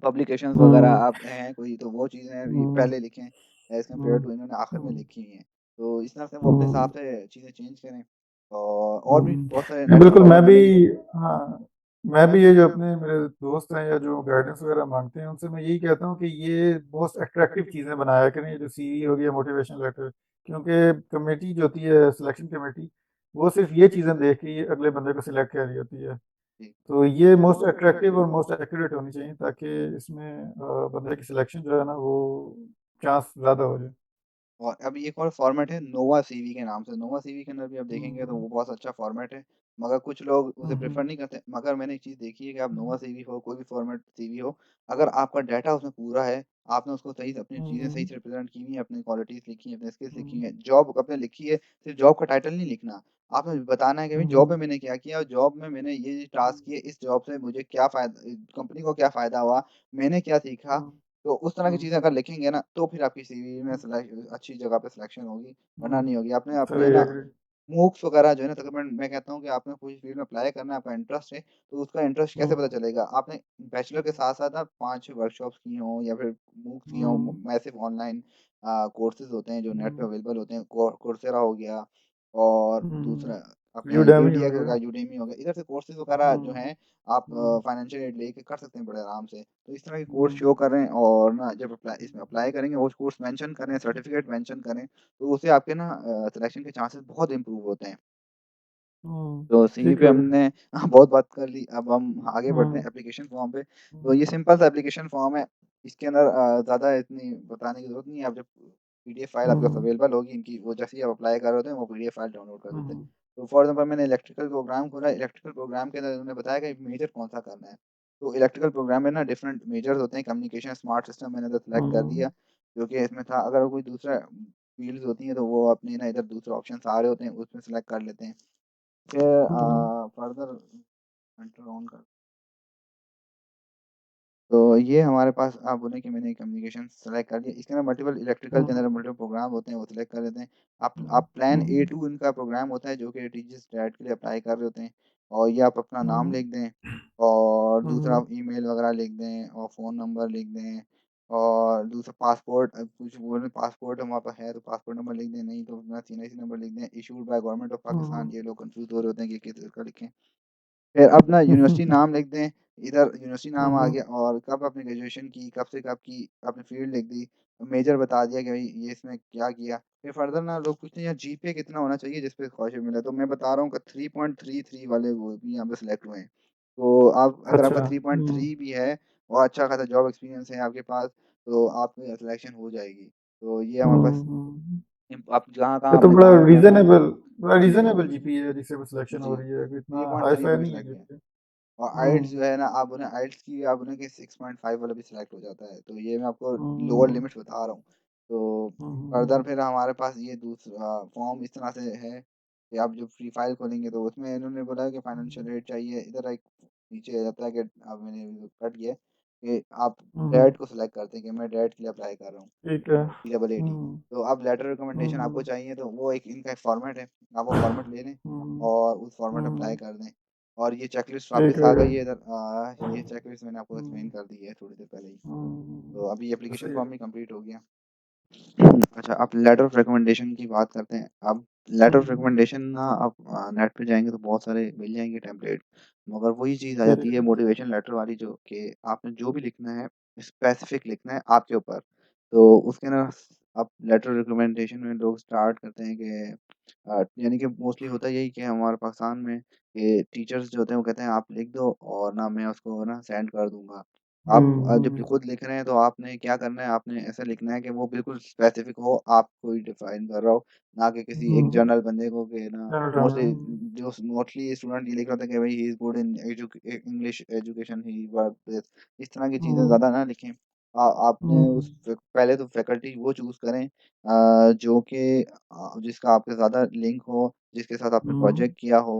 पब्लिकेशंस वगैरह हुँ, आप हैं कोई तो वो चीज़ें भी हुँ, पहले लिखें एज़ कम्पेयर हुँ, टू इन्होंने आखिर में हुँ, लिखी हुई हैं। तो इस तरह से वो अपने हुँ, हिसाब से चीज़ें चेंज करें और भी हुँ। बहुत सारे नहीं, नेट पे बिल्कुल मैं भी, अवेलेबल है। हाँ, मैं भी ये जो अपने मेरे दोस्त हैं या जो गाइडेंस वगैरह माँगते हैं, उनसे मैं यही कहता हूँ कि ये मोस्ट अट्रैक्टिव चीज़ें बनाया करें, ये जो सीवी हो गया, मोटिवेशन लेटर। क्योंकि कमेटी जो होती है, सिलेक्शन कमेटी, वो सिर्फ़ ये चीज़ें देख के ही अगले बंदे को सिलेक्ट कर रही होती है। जी। तो ये मोस्ट अट्रैक्टिव और मोस्ट एक्यूरेट होनी चाहिए, ताकि इसमें बंदे की सिलेक्शन जो है ना, वो चांस ज़्यादा हो जाए। और अभी एक और फ़ॉर्मेट है नोवा सीवी के नाम से। नोवा सीवी के अंदर भी आप देखेंगे तो हुँ, वो बहुत अच्छा फ़ॉर्मेट है, मगर कुछ लोग हुँ, उसे प्रेफ़र हुँ, नहीं करते। मगर मैंने एक चीज़ देखी है कि आप हुँ, नोवा सीवी हो, कोई भी फ़ॉर्मेट सीवी हो, अगर आपका डाटा उसमें पूरा है, आपने उसको सही से अपनी चीज़ें सही हुँ, से रिप्रेज़ेंट की हुई हैं, अपनी क्वालिटीज़ लिखी हैं, अपनी स्किल्स लिखी हुँ, हैं, जॉब आपने लिखी है, सिर्फ़ जॉब का टाइटल नहीं लिखना। आपने बताना है कि भई जॉब में हुँ, मैंने क्या किया और जॉब में मैंने ये टास्क किए, इस जॉब से मुझे क्या कंपनी को क्या फ़ायदा हुआ, मैंने क्या सीखा। हुँ, तो उस तरह की हुँ, चीज़ें अगर लिखेंगे ना, तो फिर आपकी सीवी में अच्छी जगह पे सिलेक्शन होगी, वरना नहीं हुँ, होगी। आपने अपने सही ना एग्री। मूक्स वगैरह जो है ना तकरीबन मैं कहता हूँ कि आपने कोई फील्ड में अप्लाई करना है, आपका इंटरेस्ट है, तो उसका इंटरेस्ट कैसे पता हुँ, चलेगा? आपने बैचलर के साथ-साथ ना 5 वर्कशॉप्स की हों या फिर मूक्स की हों, हुँ, मैसिव ऑनलाइन कोर्सेज़ होते हैं जो नेट पे हुँ, अवेलेबल होते हैं, कोर्सेरा हो गया और हुँ, दूसरा अपने यूडेमी हो एडीएक्स हो गया। गया, यूडेमी हो गया, इधर से कोर्सेज़ वगैरह जो हुँ, हैं आप हुँ, फाइनेंशियल एड लेके कर सकते हैं बड़े आराम से। तो इस तरह के कोर्स हुँ, शो करें और ना जब इसमें अप्लाई करेंगे वो कोर्स मेंशन करें, सर्टिफिकेट मेंशन करें, तो उससे आपके ना सिलेक्शन के चांसेस बहुत इम्प्रूव होते हैं। हुँ, तो सीवी ठीक पे है। हमने बहुत बात कर ली, अब हम आगे बढ़ते हैं हुँ, एप्लीकेशन फॉर्म पे। तो हुँ, ये सिंपल सा एप्लीकेशन फॉर्म है, इसके अंदर ज़्यादा इतनी बताने की ज़रूरत नहीं है, आप जब पीडीएफ फाइल आपके पास हुँ, अवेलेबल होगी इनकी, वो जैसे ही आप अप्लाई कर रहे होते हैं, वो पीडीएफ फाइल डाउनलोड कर देते हैं। हुँ, तो फॉर एग्ज़ाम्पल मैंने इलेक्ट्रिकल प्रोग्राम खोला, इलेक्ट्रिकल प्रोग्राम के अंदर इन्होंने बताया कि मेजर कौन-सा करना है। तो इलेक्ट्रिकल प्रोग्राम में ना डिफरेंट मेजर्स होते हैं, कम्युनिकेशन स्मार्ट सिस्टम मैंने इधर सेलेक्ट कर दिया, हुँ, जो कि इसमें था। अगर कोई दूसरा फ़ील्ड्स होती हैं, तो वो अपने ना इधर दूसरे ऑप्शंस आ रहे होते हैं, उसमें सेलेक्ट कर लेते हैं। फिर हुँ, फर्दर एंटर ऑन कर तो ये हमारे पास आप बोलें कि मैंने कम्युनिकेशन सेलेक्ट कर लिया। इसके अंदर मल्टीपल इलेक्ट्रिकल के अंदर हुँ, मल्टीपल प्रोग्राम होते हैं, वो सेलेक्ट कर लेते हैं। हुँ, आप प्लान ए हुँ, टू इनका प्रोग्राम होता है जो कि टीचर्स डायरेक्ट के लिए अप्लाई कर रहे होते हैं और ये आप अपना नाम हुँ, लिख दें और दूसरा हुँ, आप ईमेल वगैरह लिख दें और फ़ोन नंबर लिख दें और दूसरा पासपोर्ट कुछ बोले पासपोर्ट हमारे पास है तो पासपोर्ट नंबर लिख दें, नहीं तो अपना सीएनआईसी नंबर लिख दें। Issued by government of Pakistan, हुँ, ये लोग कन्फ्यूज़ हो रहे होते हैं कि किस का लिखें। फिर अपना यूनिवर्सिटी हुँ, नाम लिख दें, इधर यूनिवर्सिटी नाम आ हुँ, गया और कब आपने ग्रेजुएशन की, कब से कब की, आपने फ़ील्ड लिख दी, मेजर बता दिया कि भई ये इसमें क्या किया। फिर फर्दर ना लोग पूछते हैं यार जीपीए कितना होना चाहिए जिस पे स्कॉलरशिप मिले, तो मैं बता रहा हूँ कि 3.33 वाले वो भी यहाँ पे सिलेक्ट हुए हैं। तो आप अगर आपका अच्छा, हुँ, 3.3 भी है और अच्छा खासा जॉब एक्सपीरियंस है आपके पास, तो आपकी सिलेक्शन हो जाएगी। तो ये हमारे हुँ, पास हुँ। आप जहाँ-कहाँ ये तो आपने काम करना है बड़ा जी, रीज़नेबल जीपीए है जिससे सिलेक्शन हो जी, रही है, कोई इतना 3.3 पे हाई-फाई भी नहीं है सिलेक्ट हुए हैं। जीपीए। और आइल्स जो हुँ, है ना आप बोले आइल्स की आप बोले कि 6.5 वाला भी सिलेक्ट हो जाता है। तो ये मैं आपको लोअर हुँ, लिमिट्स बता रहा हूँ। तो हुँ, फर्दर हुँ, फिर हमारे पास ये दूसरा फॉर्म इस तरह से है कि आप जब फ्री फाइल खोलेंगे तो उसमें इन्होंने बोला है कि फाइनेंशियल एड चाहिए। इधर एक नीचे आ जाता है कि अब मैंने कट किया है कि आप हुँ, हुँ, डैट को सिलेक्ट करते हैं कि मैं डैट के लिए अप्लाई कर रहा हूँ। ठीक है। पीडब्ल्यूडी। हुँ, तो अब लेटर हुँ, रिकमेंडेशन आपको हुँ, चाहिए तो वो एक इनका एक फॉर्मेट है। आप वो फॉर्मेट ले लें हुँ, और उस फॉर्मेट अप्लाई हुँ, कर दें। और ये चेकलिस्ट ठीक वापस है। आ गई है इधर ये चेकलिस्ट मैंने आपको एक्सप्लेन हुँ, कर दी है थोड़ी देर पहले ही। हुँ, तो अभी तो एप्लीकेशन सही है। फॉर्म भी कंप्लीट हो गया। अच्छा अब लेटर ऑफ रिकमेंडेशन की बात करते हैं। अब लेटर ऑफ हुँ, रिकमेंडेशन ना आप नेट पे जाएँगे तो बहुत सारे मिल जाएँगे टेम्पलेट। मगर वही चीज़ आ ठीक जाती है है। मोटिवेशन लेटर वाली जो कि आपने जो भी लिखना है स्पेसिफिक लिखना है आपके ऊपर। तो उसके ना आप लेटर रिकमेंडेशन में लोग स्टार्ट करते हैं कि यानी कि मोस्टली होता यही कि हमारे पाकिस्तान में ये टीचर्स जो होते हैं वो कहते हैं आप लिख दो और ना मैं उसको ना सेंड कर दूँगा। आप हुँ, जब हुँ, खुद लिख रहे हैं तो आपने क्या करना है, आपने ऐसा लिखना है कि वो बिल्कुल स्पेसिफिक हो, आपको ही डिफाइन कर रहा हो, ना कि किसी एक हुँ, जनरल बंदे को कि ना पैराडाइम, मोस्टली जो मोस्टली स्टूडेंट ये लिख रहा था कि भाई he is good in English education he work with इस तरह की चीज़ें हुँ, ज़्यादा ना लिखें। आपने हुँ, उस पहले तो फैकल्टी वो चूज़ करें जो कि जिसका आपके ज़्यादा लिंक हो, जिसके साथ आपने हुँ, प्रोजेक्ट किया हो,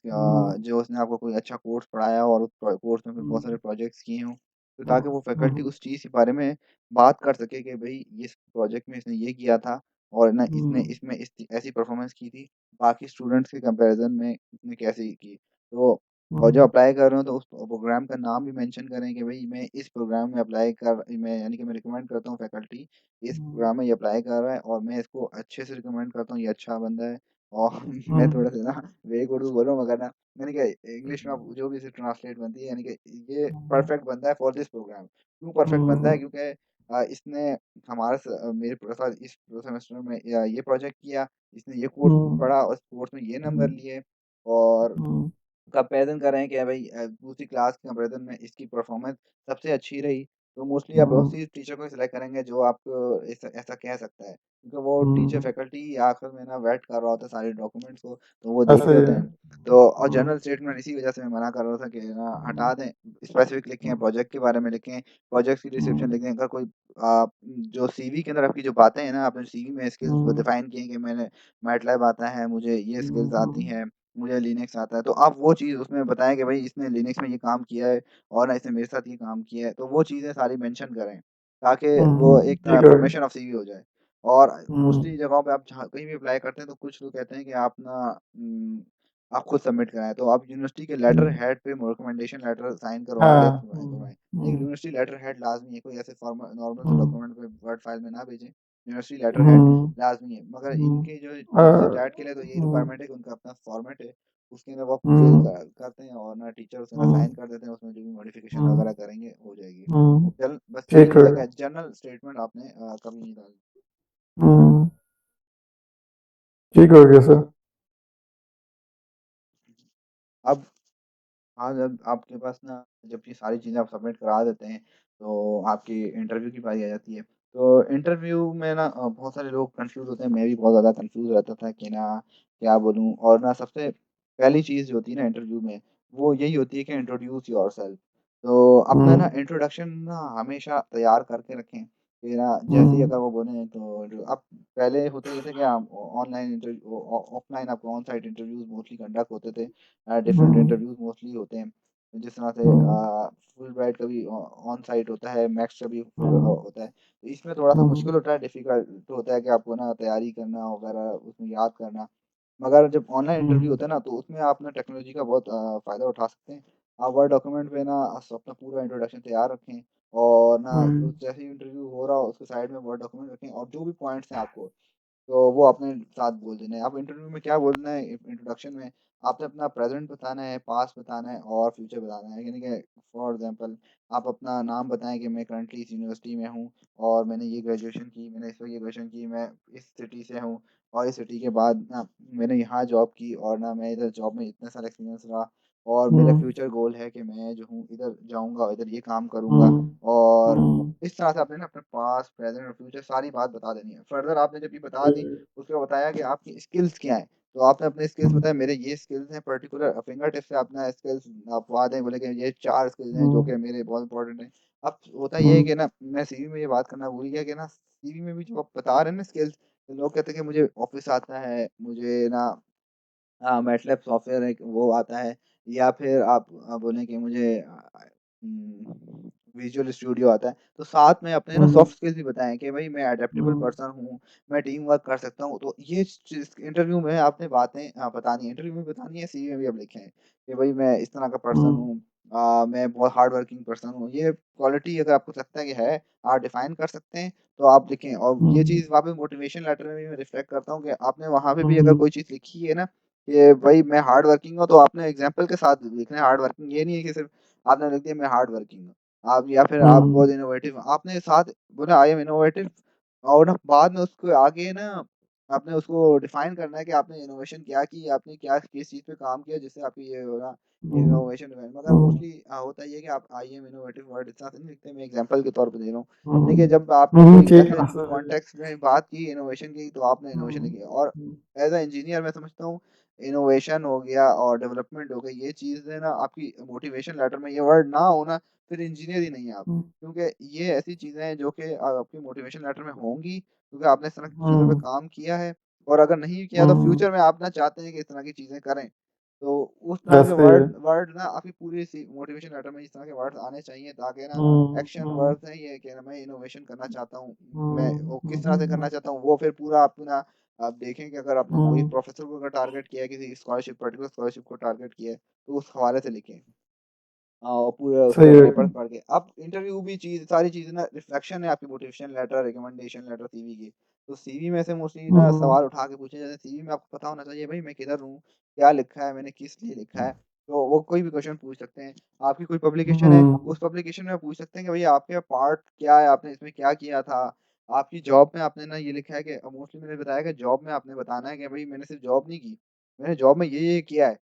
हुँ, जो उसने आपको कोई अच्छा कोर्स पढ़ाया हो और उस कोर्स में फिर बहुत सारे हुँ, प्रोजेक्ट्स किए हों। तो हुँ, ताकि वो फैकल्टी हुँ, उस चीज़ के बारे में बात कर सके कि भई इस प्रोजेक्ट में इसने ये किया था और ना इसने हुँ, इसमें ऐसी परफ़ॉर्मेंस की थी, बाकी स्टूडेंट्स के कंपैरिज़न में इसने कैसी की। तो और जब हुँ, अप्लाई कर रहे हो तो उस प्रोग्राम का नाम भी मेंशन करें कि भई मैं इस प्रोग्राम में अप्लाई कर मैं यानी कि मैं रिकमेंड करता हूँ फैकल्टी इस हुँ, प्रोग्राम में ये अप्लाई कर रहा है और मैं इसको अच्छे से रिकमेंड करता हूँ, ये अच्छा बंदा है। और मैं हुँ, थोड़ा-सा ना वेग उर्दू बोल रहा हूँ मगर ना मैंने कहा इंग्लिश में अब जो भी इसे ट्रांसलेट बनती है यानी कि ये हुँ, परफेक्ट बंदा है फॉर दिस प्रोग्राम। क्यों परफेक्ट हुँ, बंदा है? हुँ, क्योंकि इसने मेरे साथ इस सेमेस्टर में ये प्रोजेक्ट किया, इसने ये कोर्स हुँ, पढ़ा, उस कोर्स में ये नंबर हुँ, लिए और हुँ, कंपैरिज़न कर रहे हैं कि भाई दूसरी क्लास के कंपैरिज़न में इसकी परफ़ॉर्मेंस सबसे अच्छी रही, तो मोस्टली आप हुँ, उसी टीचर को सिलेक्ट करेंगे जो आपको ऐसा ऐसा कह सकता है। क्योंकि वो टीचर हुँ, फैकल्टी आखिर में ना वेट कर रहा होता है सारे डॉक्यूमेंट्स को, तो वो देख ऐसा रहे ही होते है। हैं। तो और हुँ, जनरल स्टेटमेंट इसी वज़ह से मैं मना कर रहा था कि ना हुँ, हटा दें, स्पेसिफ़िक लिखें, हुँ, प्रोजेक्ट के बारे में लिखें, प्रोजेक्ट की हुँ, डिस्क्रिप्शन लिखें। अगर कोई जो सीवी के अंदर आपकी जो बातें हैं ना, आपने सीवी में स्किल्स हुँ, डिफ़ाइन किए हैं कि मैंने मैटलैब आता है, मुझे ये हुँ, स्किल्स आती हुँ, हैं। मुझे लिनक्स आता है, तो आप वो चीज़ उसमें बताएँ कि भई इसने लिनक्स में ये काम किया है और ना इसने मेरे साथ ये काम किया है, तो वो चीज़ें सारी मेंशन करें, ताकि वो हुँ, एक तरह ठीक है। अफ़र्मेशन ऑफ सीवी हो जाए। और हुँ, मोस्टली जगहों पे आप जहाँ कहीं भी अप्लाई करते हैं तो कुछ लोग कहते हैं कि आप ना आप खुद सबमिट कराएँ, तो आप यूनिवर्सिटी के लेटर हुँ, हेड पे रिकमेंडेशन लेटर साइन करवा के हाँ, करवाएँ। एक हुँ, यूनिवर्सिटी लेटर हेड लाज़मी है, कोई ऐसे नॉर्मल से हुँ, डॉक्यूमेंट पे वर्ड फाइल में ना भेजें, यूनिवर्सिटी लेटर हेड हुँ, लाज़मी है। मगर हुँ, इनके जो अ, जीसीसी डैट के लिए तो यही हुँ, रिक्वायरमेंट है कि उनका अपना फॉर्मेट है, उसके अंदर वो फिल हुँ, करते हैं और ना टीचर उसके अंदर हुँ, साइन कर देते हैं, उसमें जो भी मॉडिफ़िकेशन हुँ, वगैरह करेंगे, हो जाएगी। हुँ, बस यही ठीक है। होता है कि जनरल स्टेटमेंट आपने कभी नहीं डालनी। हुँ, ठीक हो गया सर। अब हाँ, जब आपके पास ना जब ये सारी चीज़ें आप सबमिट करा देते हैं, तो आपकी इंटरव्यू की बारी आ जाती है। तो इंटरव्यू में ना बहुत सारे लोग कन्फ्यूज़ होते हैं, मैं भी बहुत ज़्यादा कन्फ्यूज़ रहता था कि ना क्या बोलूँ? और ना सबसे पहली चीज़ जो होती है ना इंटरव्यू में, वो यही होती है कि इंट्रोड्यूस योरसेल्फ। तो अपना ना हुँ, इंट्रोडक्शन ना हमेशा तैयार करके रखें, कि ना जैसे ही हुँ, अगर वो बोलें तो जो अब पहले होते ये थे कि आप ऑनलाइन इंटरव्यू ऑफ़लाइन आपको on site interviews mostly conduct होते थे। डिफरेंट हुँ, इंटरव्यूज़ मोस्टली होते हैं। जिस तरह से हुँ, फुलब्राइट का भी ऑन साइट होता है, मैक्स का भी हुँ, होता है। तो इसमें थोड़ा-सा हुँ, मुश्किल होता है, डिफ़िकल्ट होता है कि आपको ना तैयारी करना वगैरह, उसमें याद करना। मगर जब ऑनलाइन इंटरव्यू हुँ, होता है ना, तो उसमें आप ना टेक्नोलॉजी का बहुत फ़ायदा उठा सकते हैं। आप वर्ड डॉक्यूमेंट पे ना अपना पूरा इंट्रोडक्शन तैयार रखें और ना हुँ, जैसे ही इंटरव्यू हो रहा हो, उसके साइड में वर्ड डॉक्यूमेंट रखें और जो भी पॉइंट्स हैं आपको तो वो अपने साथ बोल देना है। आप इंटरव्यू में क्या बोलना है इंट्रोडक्शन में, आपने अपना प्रेज़ेंट बताना है, पास्ट बताना है और फ्यूचर बताना है। यानी कि फॉर एग्ज़ाम्पल आप अपना नाम बताएँ कि मैं करंटली इस यूनिवर्सिटी में हूँ और मैंने ये ग्रेजुएशन की, मैंने इस वक़्त ये ग्रेजुएशन की, मैं इस सिटी से हूँ और इस सिटी के बाद ना मैंने यहाँ जॉब की और ना मैं इधर जॉब में इतना सारा एक्सपीरियंस रहा और मेरा हुँ, फ्यूचर गोल है कि मैं जो हूँ इधर जाऊँगा, इधर ये काम करूँगा हुँ, और हुँ, इस तरह से आपने ना अपने पास्ट, प्रेज़ेंट और फ्यूचर सारी बात बता देनी है। फर्दर आपने जब ये बता दी, जी, उसके बाद बताया कि आपकी स्किल्स क्या हैं। तो आपने अपने स्किल्स हुँ, बताए मेरे ये स्किल्स हैं पर्टिकुलर फिंगर टिप से अपना स्किल्स आप बता दें, बोले कि ये 4 स्किल्स हैं जो हुँ, कि मेरे बहुत इंपॉर्टेंट हैं। अब होता ये है हुँ, कि ना मैं सीवी में ये बात करना भूल गया कि ना सीवी में भी जो आप बता रहे हैं ना स्किल्स, तो लोग कहते हैं कि मुझे ऑफ़िस आता है, मुझे ना मैटलैब सॉफ्टवेयर एक वो आता है या फिर आप बोलें कि मुझे विजुअल स्टूडियो आता है। तो साथ में अपने ना हुँ, सॉफ्ट स्किल्स भी बताएँ कि भई मैं एडैप्टेबल हुँ, पर्सन हूँ, मैं टीम वर्क कर सकता हूँ। तो ये चीज़ इंटरव्यू में आपने बातें बतानी है, इंटरव्यू में बतानी है, सीवी में भी आप लिखें कि भई मैं इस तरह का पर्सन हुँ, हूँ, मैं बहुत हार्ड वर्किंग पर्सन हूँ। ये क्वालिटी अगर आपको लगता है कि है, आप डिफाइन कर सकते हैं, तो आप लिखें और ये हुँ, चीज़ वहाँ पे मोटिवेशन लेटर में भी मैं रिफ्लेक्ट करता हूँ कि आपने वहाँ पे भी अगर हुँ, कोई चीज़ लिखी है ना कि भई मैं हार्ड वर्किंग हूँ, तो आपने एग्ज़ाम्पल के साथ लिखना है हार्ड वर्किंग। ये नहीं है कि सिर्फ़ आपने लिख दिया मैं हार्ड वर्किंग हूँ। आप या फिर आप हुँ, बहुत इनोवेटिव आपने साथ बोला आई एम इनोवेटिव और ना बाद में उसको आगे ना आपने उसको डिफाइन करना है कि आपने इनोवेशन क्या की, आपने क्या किस चीज़ पे काम किया जिससे आपकी ये हो ना हुँ, इनोवेशन हुआ है। मगर हुँ, मोस्टली होता ये है कि आप आई एम इनोवेटिव वर्ड इतना तो नहीं लिखते, मैं एग्ज़ाम्पल के तौर पे दे रहा हूँ। यानी कि हुँ, जब आपने कोई ठीक ऐसे है सर। कॉन्टेक्स्ट में बात की इनोवेशन की, तो आपने इनोवेशन हुँ, लिखी और हुँ, एज़ अ इंजीनियर मैं समझता हूँ इनोवेशन हो गया और डेवलपमेंट हो गई, ये चीज़ें ना आपकी मोटिवेशन लेटर में ये वर्ड ना हो ना, फिर इंजीनियर ही नहीं है आप। हुँ, क्योंकि ये ऐसी चीज़ें हैं जो कि आपकी मोटिवेशन लेटर में होंगी, क्योंकि आपने इस तरह की चीज़ों पे हुँ, काम किया है और अगर नहीं किया तो हुँ, फ्यूचर में आप ना चाहते हैं कि इस तरह की चीज़ें करें। तो उस तरह के ऐसे ही है। वर्ड वर्ड ना आपकी पूरी सी मोटिवेशन लेटर में इस तरह के वर्ड्स आने चाहिए ताकि ना हुँ, एक्शन हुँ, वर्ड्स हैं ये कि ना मैं इनोवेशन करना चाहता हूँ, मैं हुँ, वो हुँ, किस तरह हुँ, से करना हुँ, चाहता हूँ, वो फिर पूरा अपना आप देखें कि अगर आपने कोई हुँ, प्रोफ़ेसर को अगर टारगेट किया है, किसी स्कॉलरशिप पर्टिकुलर स्कॉलरशिप को टारगेट किया है, तो उस हवाले से लिखें। पूरा सही उसका है। पेपर्स पढ़ के। अब इंटरव्यू भी चीज़ सारी चीज़ें ना रिफ्लेक्शन है आपकी motivation letter, recommendation letter, CV की। तो सीवी में से मोस्टली ना हुँ, सवाल उठा के पूछे जाते हैं। सीवी में आपको पता होना चाहिए भई मैं किधर हूँ, क्या लिखा है, मैंने किस लिए लिखा है। तो वो कोई भी क्वेश्चन पूछ सकते हैं। आपकी कोई पब्लिकेशन है, हुँ, उस पब्लिकेशन में पूछ सकते हैं कि भई आपके पार्ट क्या है, आपने इसमें क्या किया था? आपकी जॉब में आपने ना ये लिखा है कि मोस्टली मैंने बताया कि जॉब में आपने बताना है कि भई मैंने सिर्फ़ जॉब नहीं की, मैंने जॉब में ये किया है।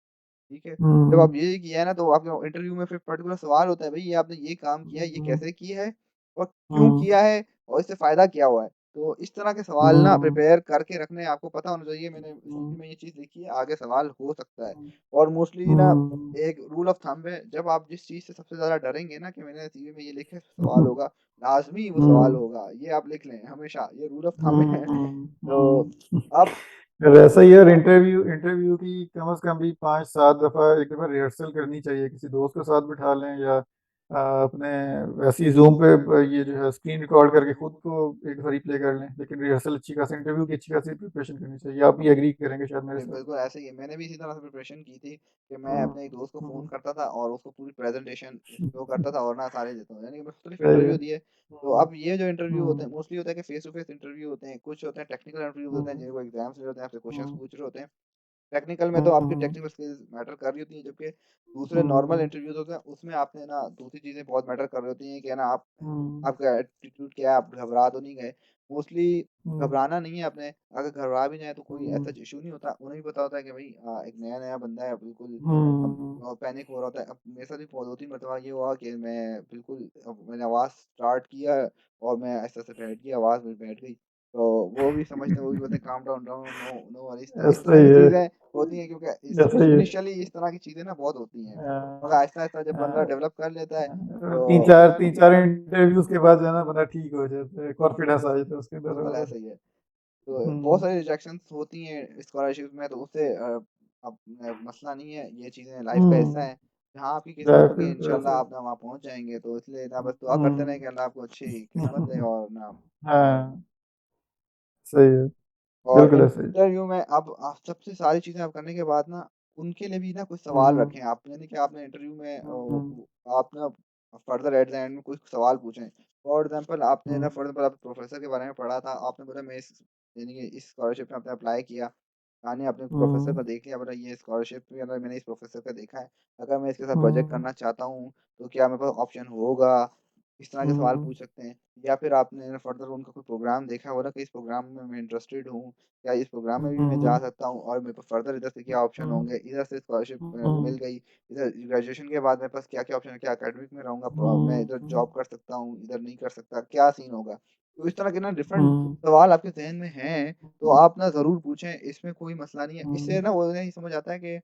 ठीक है? जब आप हुँ, ये किया है ना तो आपके इंटरव्यू में फिर पर्टिकुलर सवाल होता है, भई ये आपने ये काम किया है, ये हुँ, कैसे किया है और क्यों हुँ, किया है और इससे फ़ायदा क्या हुआ है? तो इस तरह के सवाल ना हुँ, प्रिपेयर करके रखने हैं, आपको पता होना चाहिए मैंने सीवी हुँ, में ये चीज़ लिखी है, आगे सवाल हो सकता है। और मोस्टली ना हुँ, एक रूल ऑफ थंब है, जब आप जिस चीज़ से सबसे ज़्यादा डरेंगे ना कि मैंने सीवी में ये लिखा है सवाल हुँ, होगा, लाज़मी वो सवाल हुँ, होगा। ये आप लिख लें हमेशा, ये रूल ऑफ थंब है। हुँ, तो हुँ। अब अगर ऐसा ही यार इंटरव्यू इंटरव्यू की कम से कम भी 5-7 दफ़ा एक दफ़ा रिहर्सल करनी चाहिए, किसी दोस्त के साथ बिठा लें या अपने वैसे ही ज़ूम पे ये जो है स्क्रीन रिकॉर्ड करके खुद को एक दफ़ा रिप्ले कर लें। लेकिन रिहर्सल अच्छी खासी इंटरव्यू की अच्छी खासी प्रिपरेशन करनी चाहिए। आप भी एग्री करेंगे शायद मेरे जी, साथ। बिल्कुल ऐसे ही है। मैंने भी इसी तरह से प्रिपरेशन की थी कि मैं हुँ, अपने एक दोस्त को फ़ोन हुँ, करता था और उसको पूरी प्रेज़ेंटेशन शो करता था और ना सारे देता हूँ। यानी कि मुख्तलिफ सही है। इंटरव्यू दिए। तो हुँ, अब ये जो इंटरव्यू होते हैं हुँ, मोस्टली होता है कि फ़ेस टू फ़ेस इंटरव्यू होते हैं, कुछ होते हैं टेक्निकल इंटरव्यू होते हैं हुँ, जिनको एग्ज़ाम्स ले होते हैं, आपसे क्वेश्चंस हुँ, पूछ रहे होते हैं। टेक्निकल में तो आपकी हुँ, टेक्निकल स्किल्स मैटर कर रही होती हैं, जबकि दूसरे नॉर्मल हुँ, इंटरव्यूज़ होते हैं, उसमें आपने ना दूसरी चीज़ें बहुत मैटर कर रही होती हैं कि है ना आप हुँ, आपका एटीट्यूड क्या है, आप घबरा तो नहीं गए। मोस्टली हुँ, घबराना नहीं है आपने, अगर घबरा भी जाएँ तो कोई हुँ, ऐसा इश्यू नहीं होता। उन्हें भी पता होता है कि भई एक नया-नया बंदा है, बिल्कुल हुँ, पैनिक हो रहा होता है। अब मेरे साथ भी 2-3 मरतबा ये हुआ कि मैं बिल्कुल मैंने आवाज़ स्टार्ट किया और मैं ऐसे-ऐसे बैठ गई, आवाज़ मेरी बैठ गई। तो वो भी समझते हैं, वो भी बोलते हैं calm down down, no no worries. तो इस ऐसा तरह ही की है, चीज़ें होती हैं क्योंकि ऐसा ही है। इनिशियली इस तरह की चीज़ें ना बहुत होती हैं। मगर अ, आहिस्ता-आहिस्ता जब बंदा अ, डेवलप कर लेता है तो 3-4 इंटरव्यूज़ के बाद जो है ना बंदा ठीक हो जाता है, कॉन्फिडेंस आ जाता है उसके अंदर बिल्कुल और ऐसा ही है। तो बहुत हुँ, सारी रिजेक्शंस होती हैं स्कॉलरशिप में, तो उससे अब मसला नहीं है, ये चीज़ें लाइफ़ का हिस्सा हुँ, है। जहाँ आपकी किस्मत होगी जाकर इंशाल्लाह ऐसे आप ना वहाँ पहुँच जाएँगे, तो इसलिए ना बस दुआ करते रहें हुँ, कि अल्लाह आपको अच्छी किस्मत दे और ना हाँ, सही है, और बिल्कुल ऐसे ही। इंटरव्यू में अब सबसे सारी चीज़ें आप करने के बाद ना, उनके लिए भी ना कुछ सवाल हुँ, रखें आप। यानी कि आपने इंटरव्यू में हुँ, आप ना फर्दर एट द एंड में कुछ सवाल पूछें। फॉर एग्ज़ाम्पल आपने हुँ, ना फॉर एग्ज़ाम्पल आप प्रोफ़ेसर के बारे में पढ़ा था, आपने बोला मैं इस यानी कि इस स्कॉलरशिप में आपने अप्लाई किया। यानी आपने प्रोफ़ेसर हुँ, को देख लिया, बोला ये स्कॉलरशिप में अगर मैंने इस प्रोफ़ेसर का देखा है, अगर मैं इसके साथ प्रोजेक्ट हुँ, करना चाहता हूँ, तो क्या मेरे पास ऑप्शन होगा? इस तरह के सवाल हुँ, पूछ सकते हैं। या फिर आपने ना फर्दर उनका कोई प्रोग्राम देखा होगा कि इस प्रोग्राम में मैं इंटरेस्टेड हूँ, क्या इस प्रोग्राम में भी मैं जा हुँ, सकता हूँ और मेरे पास फर्दर इधर से क्या ऑप्शन हुँ, होंगे, इधर से स्कॉलरशिप मिल हुँ, गई, इधर ग्रेजुएशन के बाद मेरे पास क्या-क्या ऑप्शन है, क्या एकेडमिक में रहूँगा, मैं हुँ, इधर जॉब कर सकता हूँ, इधर नहीं कर सकता, क्या सीन होगा? तो इस तरह के ना डिफरेंट हुँ, सवाल आपके ज़हन में हैं, तो आप ना ज़रूर पूछें, इसमें कोई मसला नहीं है। इससे हुँ, ना वो नहीं समझ आता है कि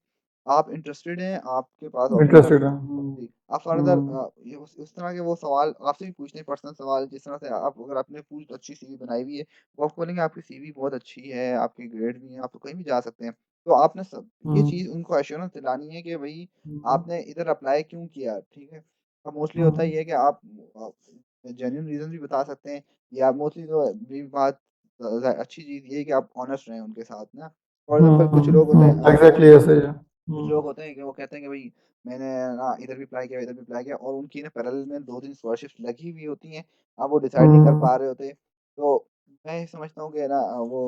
आप इंटरेस्टेड हैं, आपके पास ऑप्शंस हैं। इंटरेस्टेड है। हुँ, जी, आप फर्दर हुँ, ये उस तरह के वो सवाल आपसे भी पूछने हैं पर्सनल सवाल जिस तरह से आप अगर आपने पूरी अच्छी सीवी बनाई हुई है, वो आपको बोलेंगे आपकी सीवी बहुत अच्छी है, आपके ग्रेड भी हैं, आप तो कहीं भी जा सकते हैं। तो आपने सब ये हुँ, चीज़ उनको एश्योरेंस दिलानी है कि भई हुँ, आपने इधर अप्लाई क्यों किया, ठीक है? अब मोस्टली होता हुँ, ये है कि आप जेन्युइन रीज़न भी बता सकते हैं या मोस्टली जो भी बात अच्छी चीज़ ये है कि आप ऑनेस्ट रहें उनके साथ ना। फॉर एग्ज़ाम्पल कुछ हुँ, लोग होते हैं हुँ, एग्ज़ैक्टली ऐसे ही है। कुछ हुँ, लोग होते हैं कि वो कहते हैं कि भई मैंने ना इधर भी अप्लाई किया, इधर भी अप्लाई किया और उनकी ना पैरेलल में 2-3 स्कॉलरशिप्स लगी हुई होती हैं। अब वो डिसाइड नहीं कर हुँ, पा रहे होते। तो मैं ये समझता हूँ कि ना वो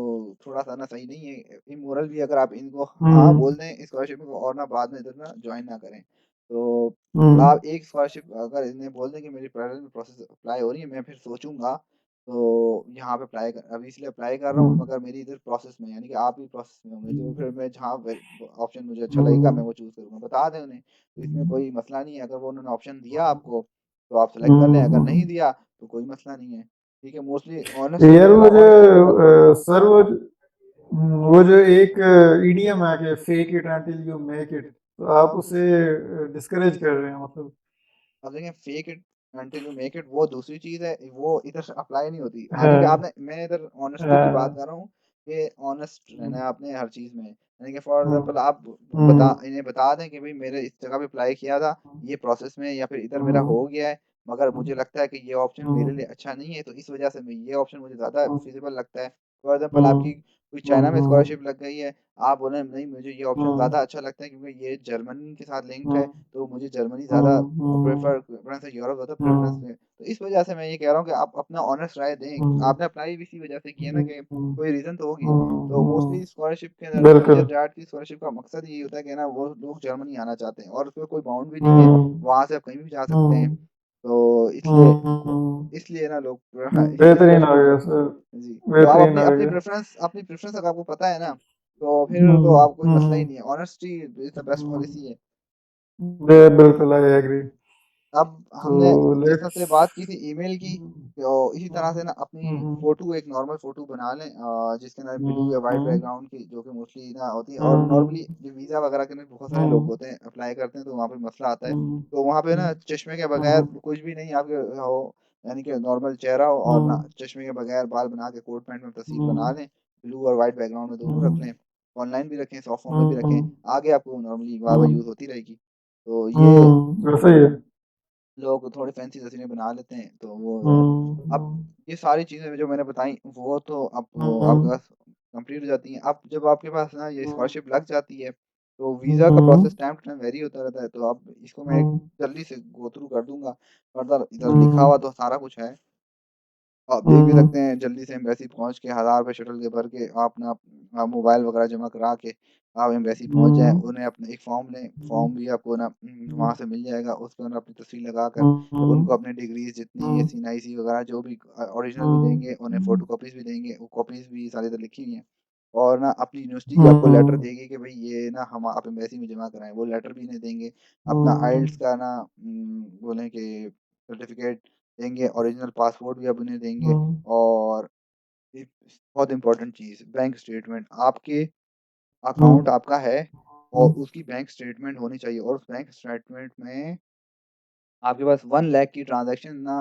थोड़ा-सा ना सही नहीं है, इमोरल भी अगर आप इनको हाँ हुँ, बोल दें स्कॉलरशिप को और ना बाद में इधर ना जॉइन ना करें। तो हुँ, आप एक स्कॉलरशिप अगर इन्हें बोल दें कि मेरी पैरेलल में प्रोसेस अप्लाई हो रही है, मैं फिर सोचूँगा तो यहाँ पे अप्लाई कर अभी इसलिए अप्लाई कर रहा हुँ, हूँ मगर मेरी इधर प्रोसेस में है, यानी कि आप भी प्रोसेस में होंगे, तो हुँ, फिर मैं जहाँ पे ऑप्शन मुझे अच्छा लगेगा मैं हुँ, वो चूज़ करूँगा। बता दें उन्हें, तो इसमें कोई मसला नहीं है, अगर वो उन्होंने ऑप्शन दिया आपको, तो आप सेलेक्ट कर लें, हुँ, अगर नहीं हुँ। दिया, तो कोई मसला नहीं है। ठीक है, मोस्टली ऑनेस्ट यार होके ना वो जो ऑनेस्ट होके बात करें। सर वो जो एक इडियम है कि fake it until you make it, तो आप उसे डिस्करेज कर रहे हैं मतलब। अब देखें fake it until you make it वो दूसरी चीज़ है, वो इधर से अप्लाई नहीं होती। यानी कि हाँ, आपने मैं इधर ऑनेस्टी की बात हाँ, कर रहा हूँ कि ऑनेस्ट रहना हुँ, है आपने हर चीज़ में। यानी कि फॉर हुँ, एग्ज़ाम्पल आप हुँ, इन्हें बता दें कि भई मेरे इस जगह पे अप्लाई किया था, ये प्रोसेस में है या फिर इधर मेरा हुँ, हो गया है, मगर हुँ, मुझे लगता है कि ये ऑप्शन मेरे हुँ, लिए अच्छा नहीं है, तो इस वजह से मैं ये ऑप्शन मुझे ज़्यादा हुँ, फ़ीज़िबल लगता है। फॉर एग्ज़ाम्पल आपकी हुँ, कोई हुँ, चाइना में हुँ, स्कॉलरशिप लग गई है, आप बोले नहीं मुझे ये ऑप्शन ज़्यादा हुँ, अच्छा लगता है क्योंकि ये जर्मनी के साथ लिंक्ड हुँ, है, तो मुझे जर्मनी ज़्यादा हुँ, हुँ, प्रेफ़रेंस है, यूरोप ज़्यादा प्रेफ़रेंस हुँ, है। तो इस वजह से मैं ये कह रहा हूँ कि आप अपना ऑनेस्ट राय दें। हुँ, आपने अप्लाई भी इसी वजह से किया ना हुँ, कि हुँ, कोई रीज़न तो होगी। हुँ, तो मोस्टली हुँ, स्कॉलरशिप के अंदर बिल्कुल। टीचर डैट की स्कॉलरशिप का मकसद यही होता है कि ना वो लोग जर्मनी आना चाहते हैं और उसमें कोई बाउंड भी नहीं है, हुँ, वहाँ से आप कहीं भी जा सकते हैं। हुँ, तो इसलिए हुँ, इसलिए ना लोग इस बेहतरीन स्कॉलरशिप हो को गया सर, जी, तो आप बेहतरीन अपनी हो अपनी गया। प्रेफ़रेंस अगर आपको पता है ना, तो फिर तो हुँ, आप कोई मसला ही हुँ, नहीं है। Honesty is the best hmm, policy है। बिल्कुल आई एग्री। अब तो हमने जिस तरह लेट्स से बात की थी ईमेल की, हुँ, तो इसी तरह से ना अपनी हुँ, हुँ, फ़ोटो एक नॉर्मल फ़ोटो बना लें जिसके अंदर ब्लू या हुँ, व्हाइट हुँ, बैकग्राउंड की जो कि मोस्टली ना होती है और हुँ, नॉर्मली जो वीज़ा वगैरह के लिए बहुत सारे लोग हुँ, होते हैं, अप्लाई करते हैं तो वहाँ पे मसला आता है। हुँ, तो वहाँ पे हुँ, ना चश्मे के बगैर हुँ, कुछ भी नहीं आपके हो यानी कि नॉर्मल चेहरा हो और ना हुँ, चश्मे के बगैर बाल बना के कोट पैंट में तस्वीर बना हुँ, लें, ब्लू और व्हाइट बैकग्राउंड में दोनों रख हुँ, लें। ऑनलाइन भी रखें, सॉफ्ट फॉर्म में भी रखें, हुँ, आगे आपको नॉर्मली वाह-वाह हुँ, यूज़ होती रहेगी। तो ये वैसा ही है। लोग थोड़े फैंसी तस्वीरें बना लेते हैं, तो वो हुँ, अब हुँ, ये सारी चीज़ें जो मैंने बताई, वो तो अब आपके हुँ, पास कंप्लीट हो जाती हैं। अब जब आपके पास ना ये हुँ, स्कॉलरशिप लग जाती है, तो वीज़ा का प्रोसेस हुँ, टाइम टू टाइम वेरी होता रहता है, तो अब इसको मैं हुँ, जल्दी से गो थ्रू कर दूँगा। फर्दर इधर लिखा हुँ, हुआ तो सारा कुछ है। आप देख भी हुँ, सकते हैं जल्दी से एम्बेसी पहुँच के ₹1000 शटल के भर के आप ना मोबाइल वगैरह जमा करा के आप एम्बेसी पहुँच जाएँ। हुँ, उन्हें अपना एक फ़ॉर्म लें, हुँ, फ़ॉर्म भी आपको ना वहाँ से मिल जाएगा। उसके अंदर अपनी तस्वीर लगाकर उनको हुँ, अपनी डिग्रीज़ जितनी हुँ, एससी-एनआईसी वगैरह जो भी ओरिजिनल भी हुँ, देंगे, उन्हें फ़ोटोकॉपीज़ भी देंगे। वो कॉपीज़ भी सारी इधर लिखी हुई हैं और ना अपनी यूनिवर्सिटी की आपको लेटर हुँ, देगी कि भई ये ना हम आप एम्बेसी में जमा कराएँ। वो लेटर भी इन्हें देंगे। अपना हुँ, आइल्स का ना बोलें कि सर्टिफ़िकेट देंगे, ओरिजिनल पासपोर्ट भी आप उन्हें देंगे हुँ, और एक बहुत इम्पोर्टेंट चीज़ बैंक स्टेटमेंट आपके हुँ, अकाउंट आपका है और हुँ, उसकी बैंक स्टेटमेंट होनी चाहिए और उस बैंक स्टेटमेंट में आपके पास 1 लाख की ट्रांज़ैक्शन ना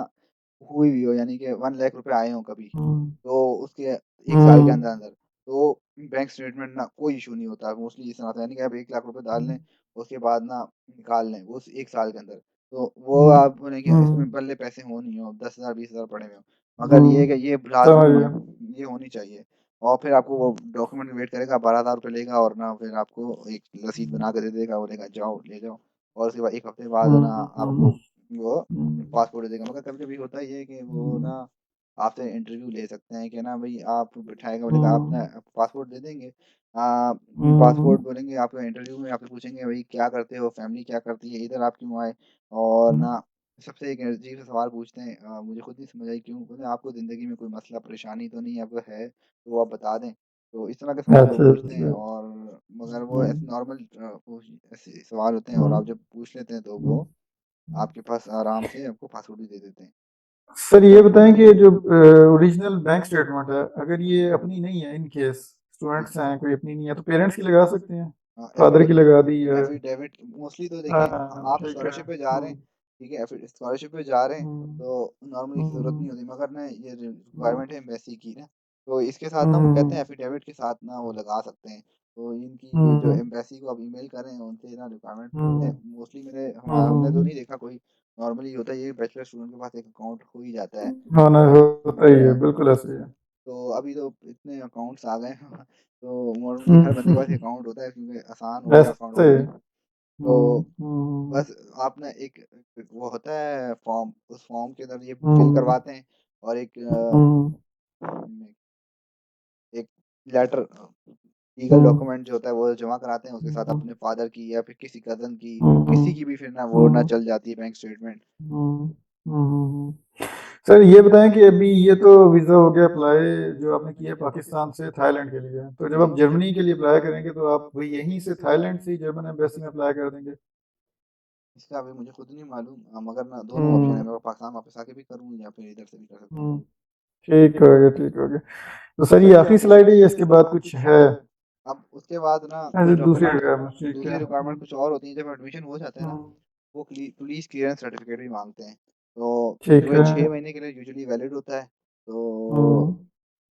हुई हुई हो यानी कि 1 लाख रुपए आए हों कभी, हुँ, तो उसके 1 साल के हुँ, अंदर-अंदर, तो बैंक स्टेटमेंट ना कोई इश्यू नहीं होता। मोस्टली इस तरह से यानी कि आप 1 लाख रुपए डाल लें, उसके बाद ना निकाल लें, उस 1 साल के अंदर। तो वो हुँ, आप बोलें कि इसमें हुँ, पल्ले पैसे हों नहीं हों, 10,000 20,000 पड़े हुए हों, मगर ये है हुँ, कि ये समझ लाज़मी है, गया। ये होनी चाहिए। और फिर आपको वो डॉक्यूमेंट वेट करेगा, 12,000 रुपए लेगा और ना फिर आपको एक रसीद बना के दे देगा, बोलेगा जाओ, ले जाओ और उसके बाद 1 हफ्ते बाद ना हुँ, आपको हुँ, वो हुँ, पासपोर्ट दे देगा। मगर कभी-कभी होता ये है कि वो हुँ, ना आपसे इंटरव्यू ले सकते हैं कि ना भई आप बिठाएगा बोलेगा आप ना हुँ, पासपोर्ट दे देंगे। हुँ, पासपोर्ट बोलेंगे आपको इंटरव्यू में आपसे पूछेंगे भई क्या करते हो? फैमिली क्या करती है? इधर आप क्यों आए? और ना सबसे एक अजीब सा सवाल पूछते हैं मुझे खुद नहीं समझ आई क्यों? बोले आपको ज़िंदगी में कोई मसला परेशानी तो नहीं है? अगर है तो वो आप बता दें। तो इस तरह के सवाल वो अच्छा, पूछते हैं अच्छा। और मगर वो हुँ, ऐसे नॉर्मल ऐसे सवाल होते हैं और हुँ, आप जब पूछ लेते हैं तो हुँ। वो आपके पास आराम से आपको पासपोर्ट भी दे देते हैं। सर ये बताएँ कि जो ओरिजिनल बैंक स्टेटमेंट है, अगर ये अपनी नहीं है इन केस जी। स्टूडेंट्स हैं, कोई अपनी नहीं है, तो पेरेंट्स की लगा सकते हैं? फादर एफ़िडे की लगा दी या एफ़िडेविट मोस्टली तो देखें हाँ, आप ठीक है। स्कॉलरशिप पे जा रहे हैं, हुँ, ठीक है? स्कॉलरशिप पे जा रहे हैं, हुँ, तो नॉर्मली हुँ, इसकी ज़रूरत हुँ, नहीं होती मगर ना ये हुँ, रिक्वायरमेंट है एम्बेसी की ना, तो इसके साथ हुँ, ना वो हुँ, कहते हैं हुँ, एफ़िडेविट के साथ ना वो लगा सकते हैं। तो इनकी ये जो हुँ, एम्बेसी को आप ईमेल करें उनसे ना रिक्वायरमेंट पूछ लें। हुँ, मोस्टली मेरे हुँ, हमने तो हुँ, नहीं देखा कोई नॉर्मली होता है ये बैचलर स्टूडेंट के पास एक अकाउंट हो ही जाता है। हाँ ना, तो होता ही है, बिल्कुल ऐसे ही है। तो अभी तो इतने अकाउंट्स आ गए हैं तो नॉर्मली हर बंदे के पास हुँ, अकाउंट होता है क्योंकि आसान हो गया अकाउंट ऐसे ही है। ओपनिंग। तो हुँ, हुँ, बस आप ना एक वो होता है फॉर्म, उस फॉर्म के अंदर ये फिल हुँ, करवाते हैं और एक हुँ, एक लेटर लीगल हुँ, डॉक्यूमेंट जो होता है वो जमा कराते हैं उसके साथ हुँ, अपने फादर की या फिर किसी कज़न की, हुँ, किसी हुँ, की भी फिर ना वो ना हुँ, चल जाती है बैंक स्टेटमेंट। हुँ, हुँ, हुँ। सर ये बताएँ कि अभी ये तो वीज़ा हो गया अप्लाई जो आपने किया पाकिस्तान से थाईलैंड के लिए। तो जब जी, आप जर्मनी के लिए अप्लाई करेंगे तो आप वही यहीं से थाईलैंड से ही जर्मन एम्बेसी में अप्लाई कर देंगे? इसका अभी मुझे खुद नहीं मालूम मगर ना दोनों ऑप्शन है हुँ, मैं पाकिस्तान वापस आके भी करूँ या फिर इधर से भी कर सकता हूँ। हुँ, ठीक हो गया, ठीक हो गया। तो सर ये आखिरी स्लाइड है या इसके बाद कुछ है? अब उसके बाद ना ऐसे कुछ दूसरी डॉक्यूमेंट रिक्वायरमेंट्स ठीक दूसरी है। रिक्वायरमेंट कुछ और होती है जब एडमिशन हो जाता है ना, हुँ, वो पुलिस क्लियरेंस सर्टिफिकेट भी माँगते हैं। तो ठीक जो ये है। 6 महीने के लिए यूजुअली वैलिड होता है, तो हुँ,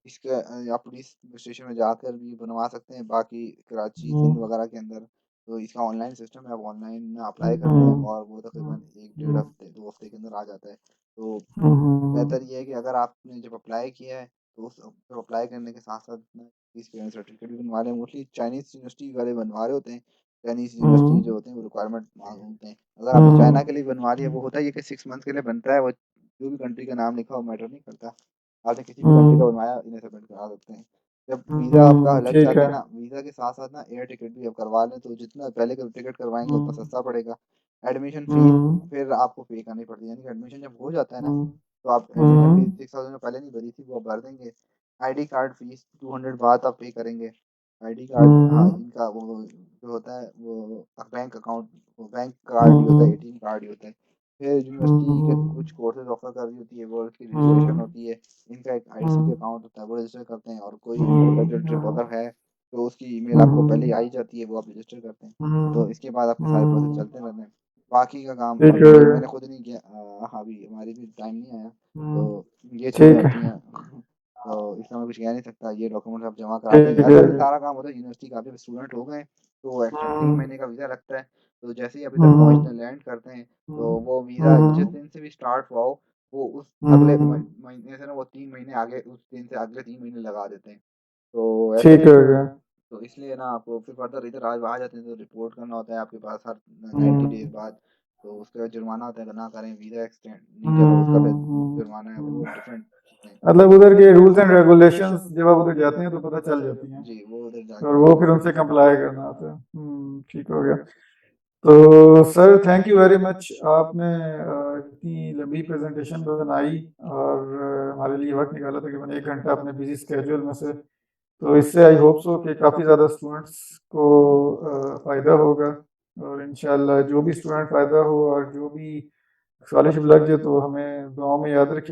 इसका आप पुलिस स्टेशन में जाकर भी बनवा सकते हैं, बाकी कराची, हुँ, सिंध वगैरह के अंदर तो इसका ऑनलाइन सिस्टम है, आप ऑनलाइन अप्लाई कर दें हुँ, और वो तकरीबन 1 डेढ़ हुँ, हफ़्ते, 2 हफ़्ते के अंदर आ जाता है। तो हुँ, हुँ, बेहतर ये है कि अगर आपने जब अप्लाई किया है तो उस तो अप्लाई करने के साथ-साथ ना फीस पेमेंट सर्टिफिकेट भी बनवा लें। मोस्टली चाइनीज़ यूनिवर्सिटी वाले बनवा रहे होते हैं। चाइनीज़ यूनिवर्सिटी जो हुँ, होते हैं वो रिक्वायरमेंट माँगते हैं। अगर आपने हुँ, चाइना के लिए बनवा लिया, वो हुँ, होता है ये कि 6 मंथ के लिए बनता है, वो जो भी कंट्री का नाम लिखा हो मैटर नहीं करता। आपने किसी भी कंट्री का हुँ, बनवाया, इन्हें सबमिट करा सकते हैं। जब वीज़ा आपका हुँ, लग ठीक जाता है। है ना, वीज़ा के साथ-साथ ना एयर टिकट भी आप करवा लें, तो जितना पहले का टिकट करवाएँगे उतना हुँ, सस्ता पड़ेगा। एडमिशन फ़ीस हुँ, फिर आपको पे करनी पड़ती है, यानी कि एडमिशन जब हो जाता है ना, हुँ, तो आप एडमिशन फ़ीस हुँ, 6000 जो पहले नहीं भरी थी, वो आप भर देंगे। आईडी कार्ड फ़ीस 200 बाद आप पे करेंगे। आईडी कार्ड हाँ, हुँ, इनका वो जो होता है वो बैंक अकाउंट वो बैंक कार्ड ही होता है, हुँ, एटीएम कार्ड ही होता है। फिर यूनिवर्सिटी के कुछ हुँ, कोर्सेज़ ऑफ़र कर रही होती है, वो उसकी रजिस्ट्रेशन हुँ, होती है। इनका एक आईसीटी हुँ, अकाउंट होता है, वो रजिस्टर करते हैं और कोई हुँ, अंडर ग्रेजुएट ट्रिप हुँ, अगर है, तो उसकी ईमेल आपको पहले ही हुँ, आ ही जाती है, वो आप रजिस्टर करते हैं। तो हुँ, इसके बाद आपके सारे प्रोसेस हुँ, चलते रहते हैं। बाकी का काम ठीक अभी है। मैंने खुद नहीं किया हाँ, अभी हमारी भी टाइम नहीं आया, हुँ, तो ये चीज़ें ठीक होती है, हैं। तो इसमें मैं कुछ कह नहीं सकता, ये डॉक्यूमेंट्स आप जमा करा देंगे। ठीक है। ऐसा भी सारा काम होता है यूनिवर्सिटी का, अभी स्टूडेंट हो गए, तो एक्स्ट्रा 3 हुँ, महीने का वीज़ा लगता है। तो जैसे ही अभी तक पहुँचते हैं, हुँ, लैंड करते हैं, हुँ, तो वो वीज़ा जिस हुँ, दिन से भी स्टार्ट हुआ हो, वो उस अगले हुँ, महीने से ना वो 3 महीने आगे उस दिन से अगले 3 महीने लगा देते हैं। तो ऐसे ठीक में है क्या? तो इसलिए ना आपको फिर फर्दर इधर आ जाते हैं, तो रिपोर्ट करना होता है आपके पास हर 90 डेज़ हुँ, बाद। तो उसके बाद जुर्माना होता है, अगर ना करें, वीज़ा एक्सटेंड नहीं किया, तो हुँ, उसका फिर हुँ, हुँ, जुर्माना है, वो हुँ। डिफरेंट चीज़ें हैं। मतलब उधर के रूल्स एंड रेगुलेशंस जब आप उधर जाते हैं तो पता चल जाती हैं जी, वो उधर और जाके वो आपको फिर उनसे कंप्लाई करना होता है। ठीक हो गया। तो sir thank you very much आपने इतनी लंबी प्रेजेंटेशन बनाई और हमारे लिए वक्त निकाला तकरीबन 1 घंटा अपने बिजी स्केड्यूल में से। तो इससे आई होप सो कि काफ़ी ज़्यादा स्टूडेंट्स को फ़ायदा होगा और इंशाल्लाह जो भी स्टूडेंट फ़ायदा हो और जो भी स्कॉलरशिप लग जाए तो हमें दुआओं में याद रखिए।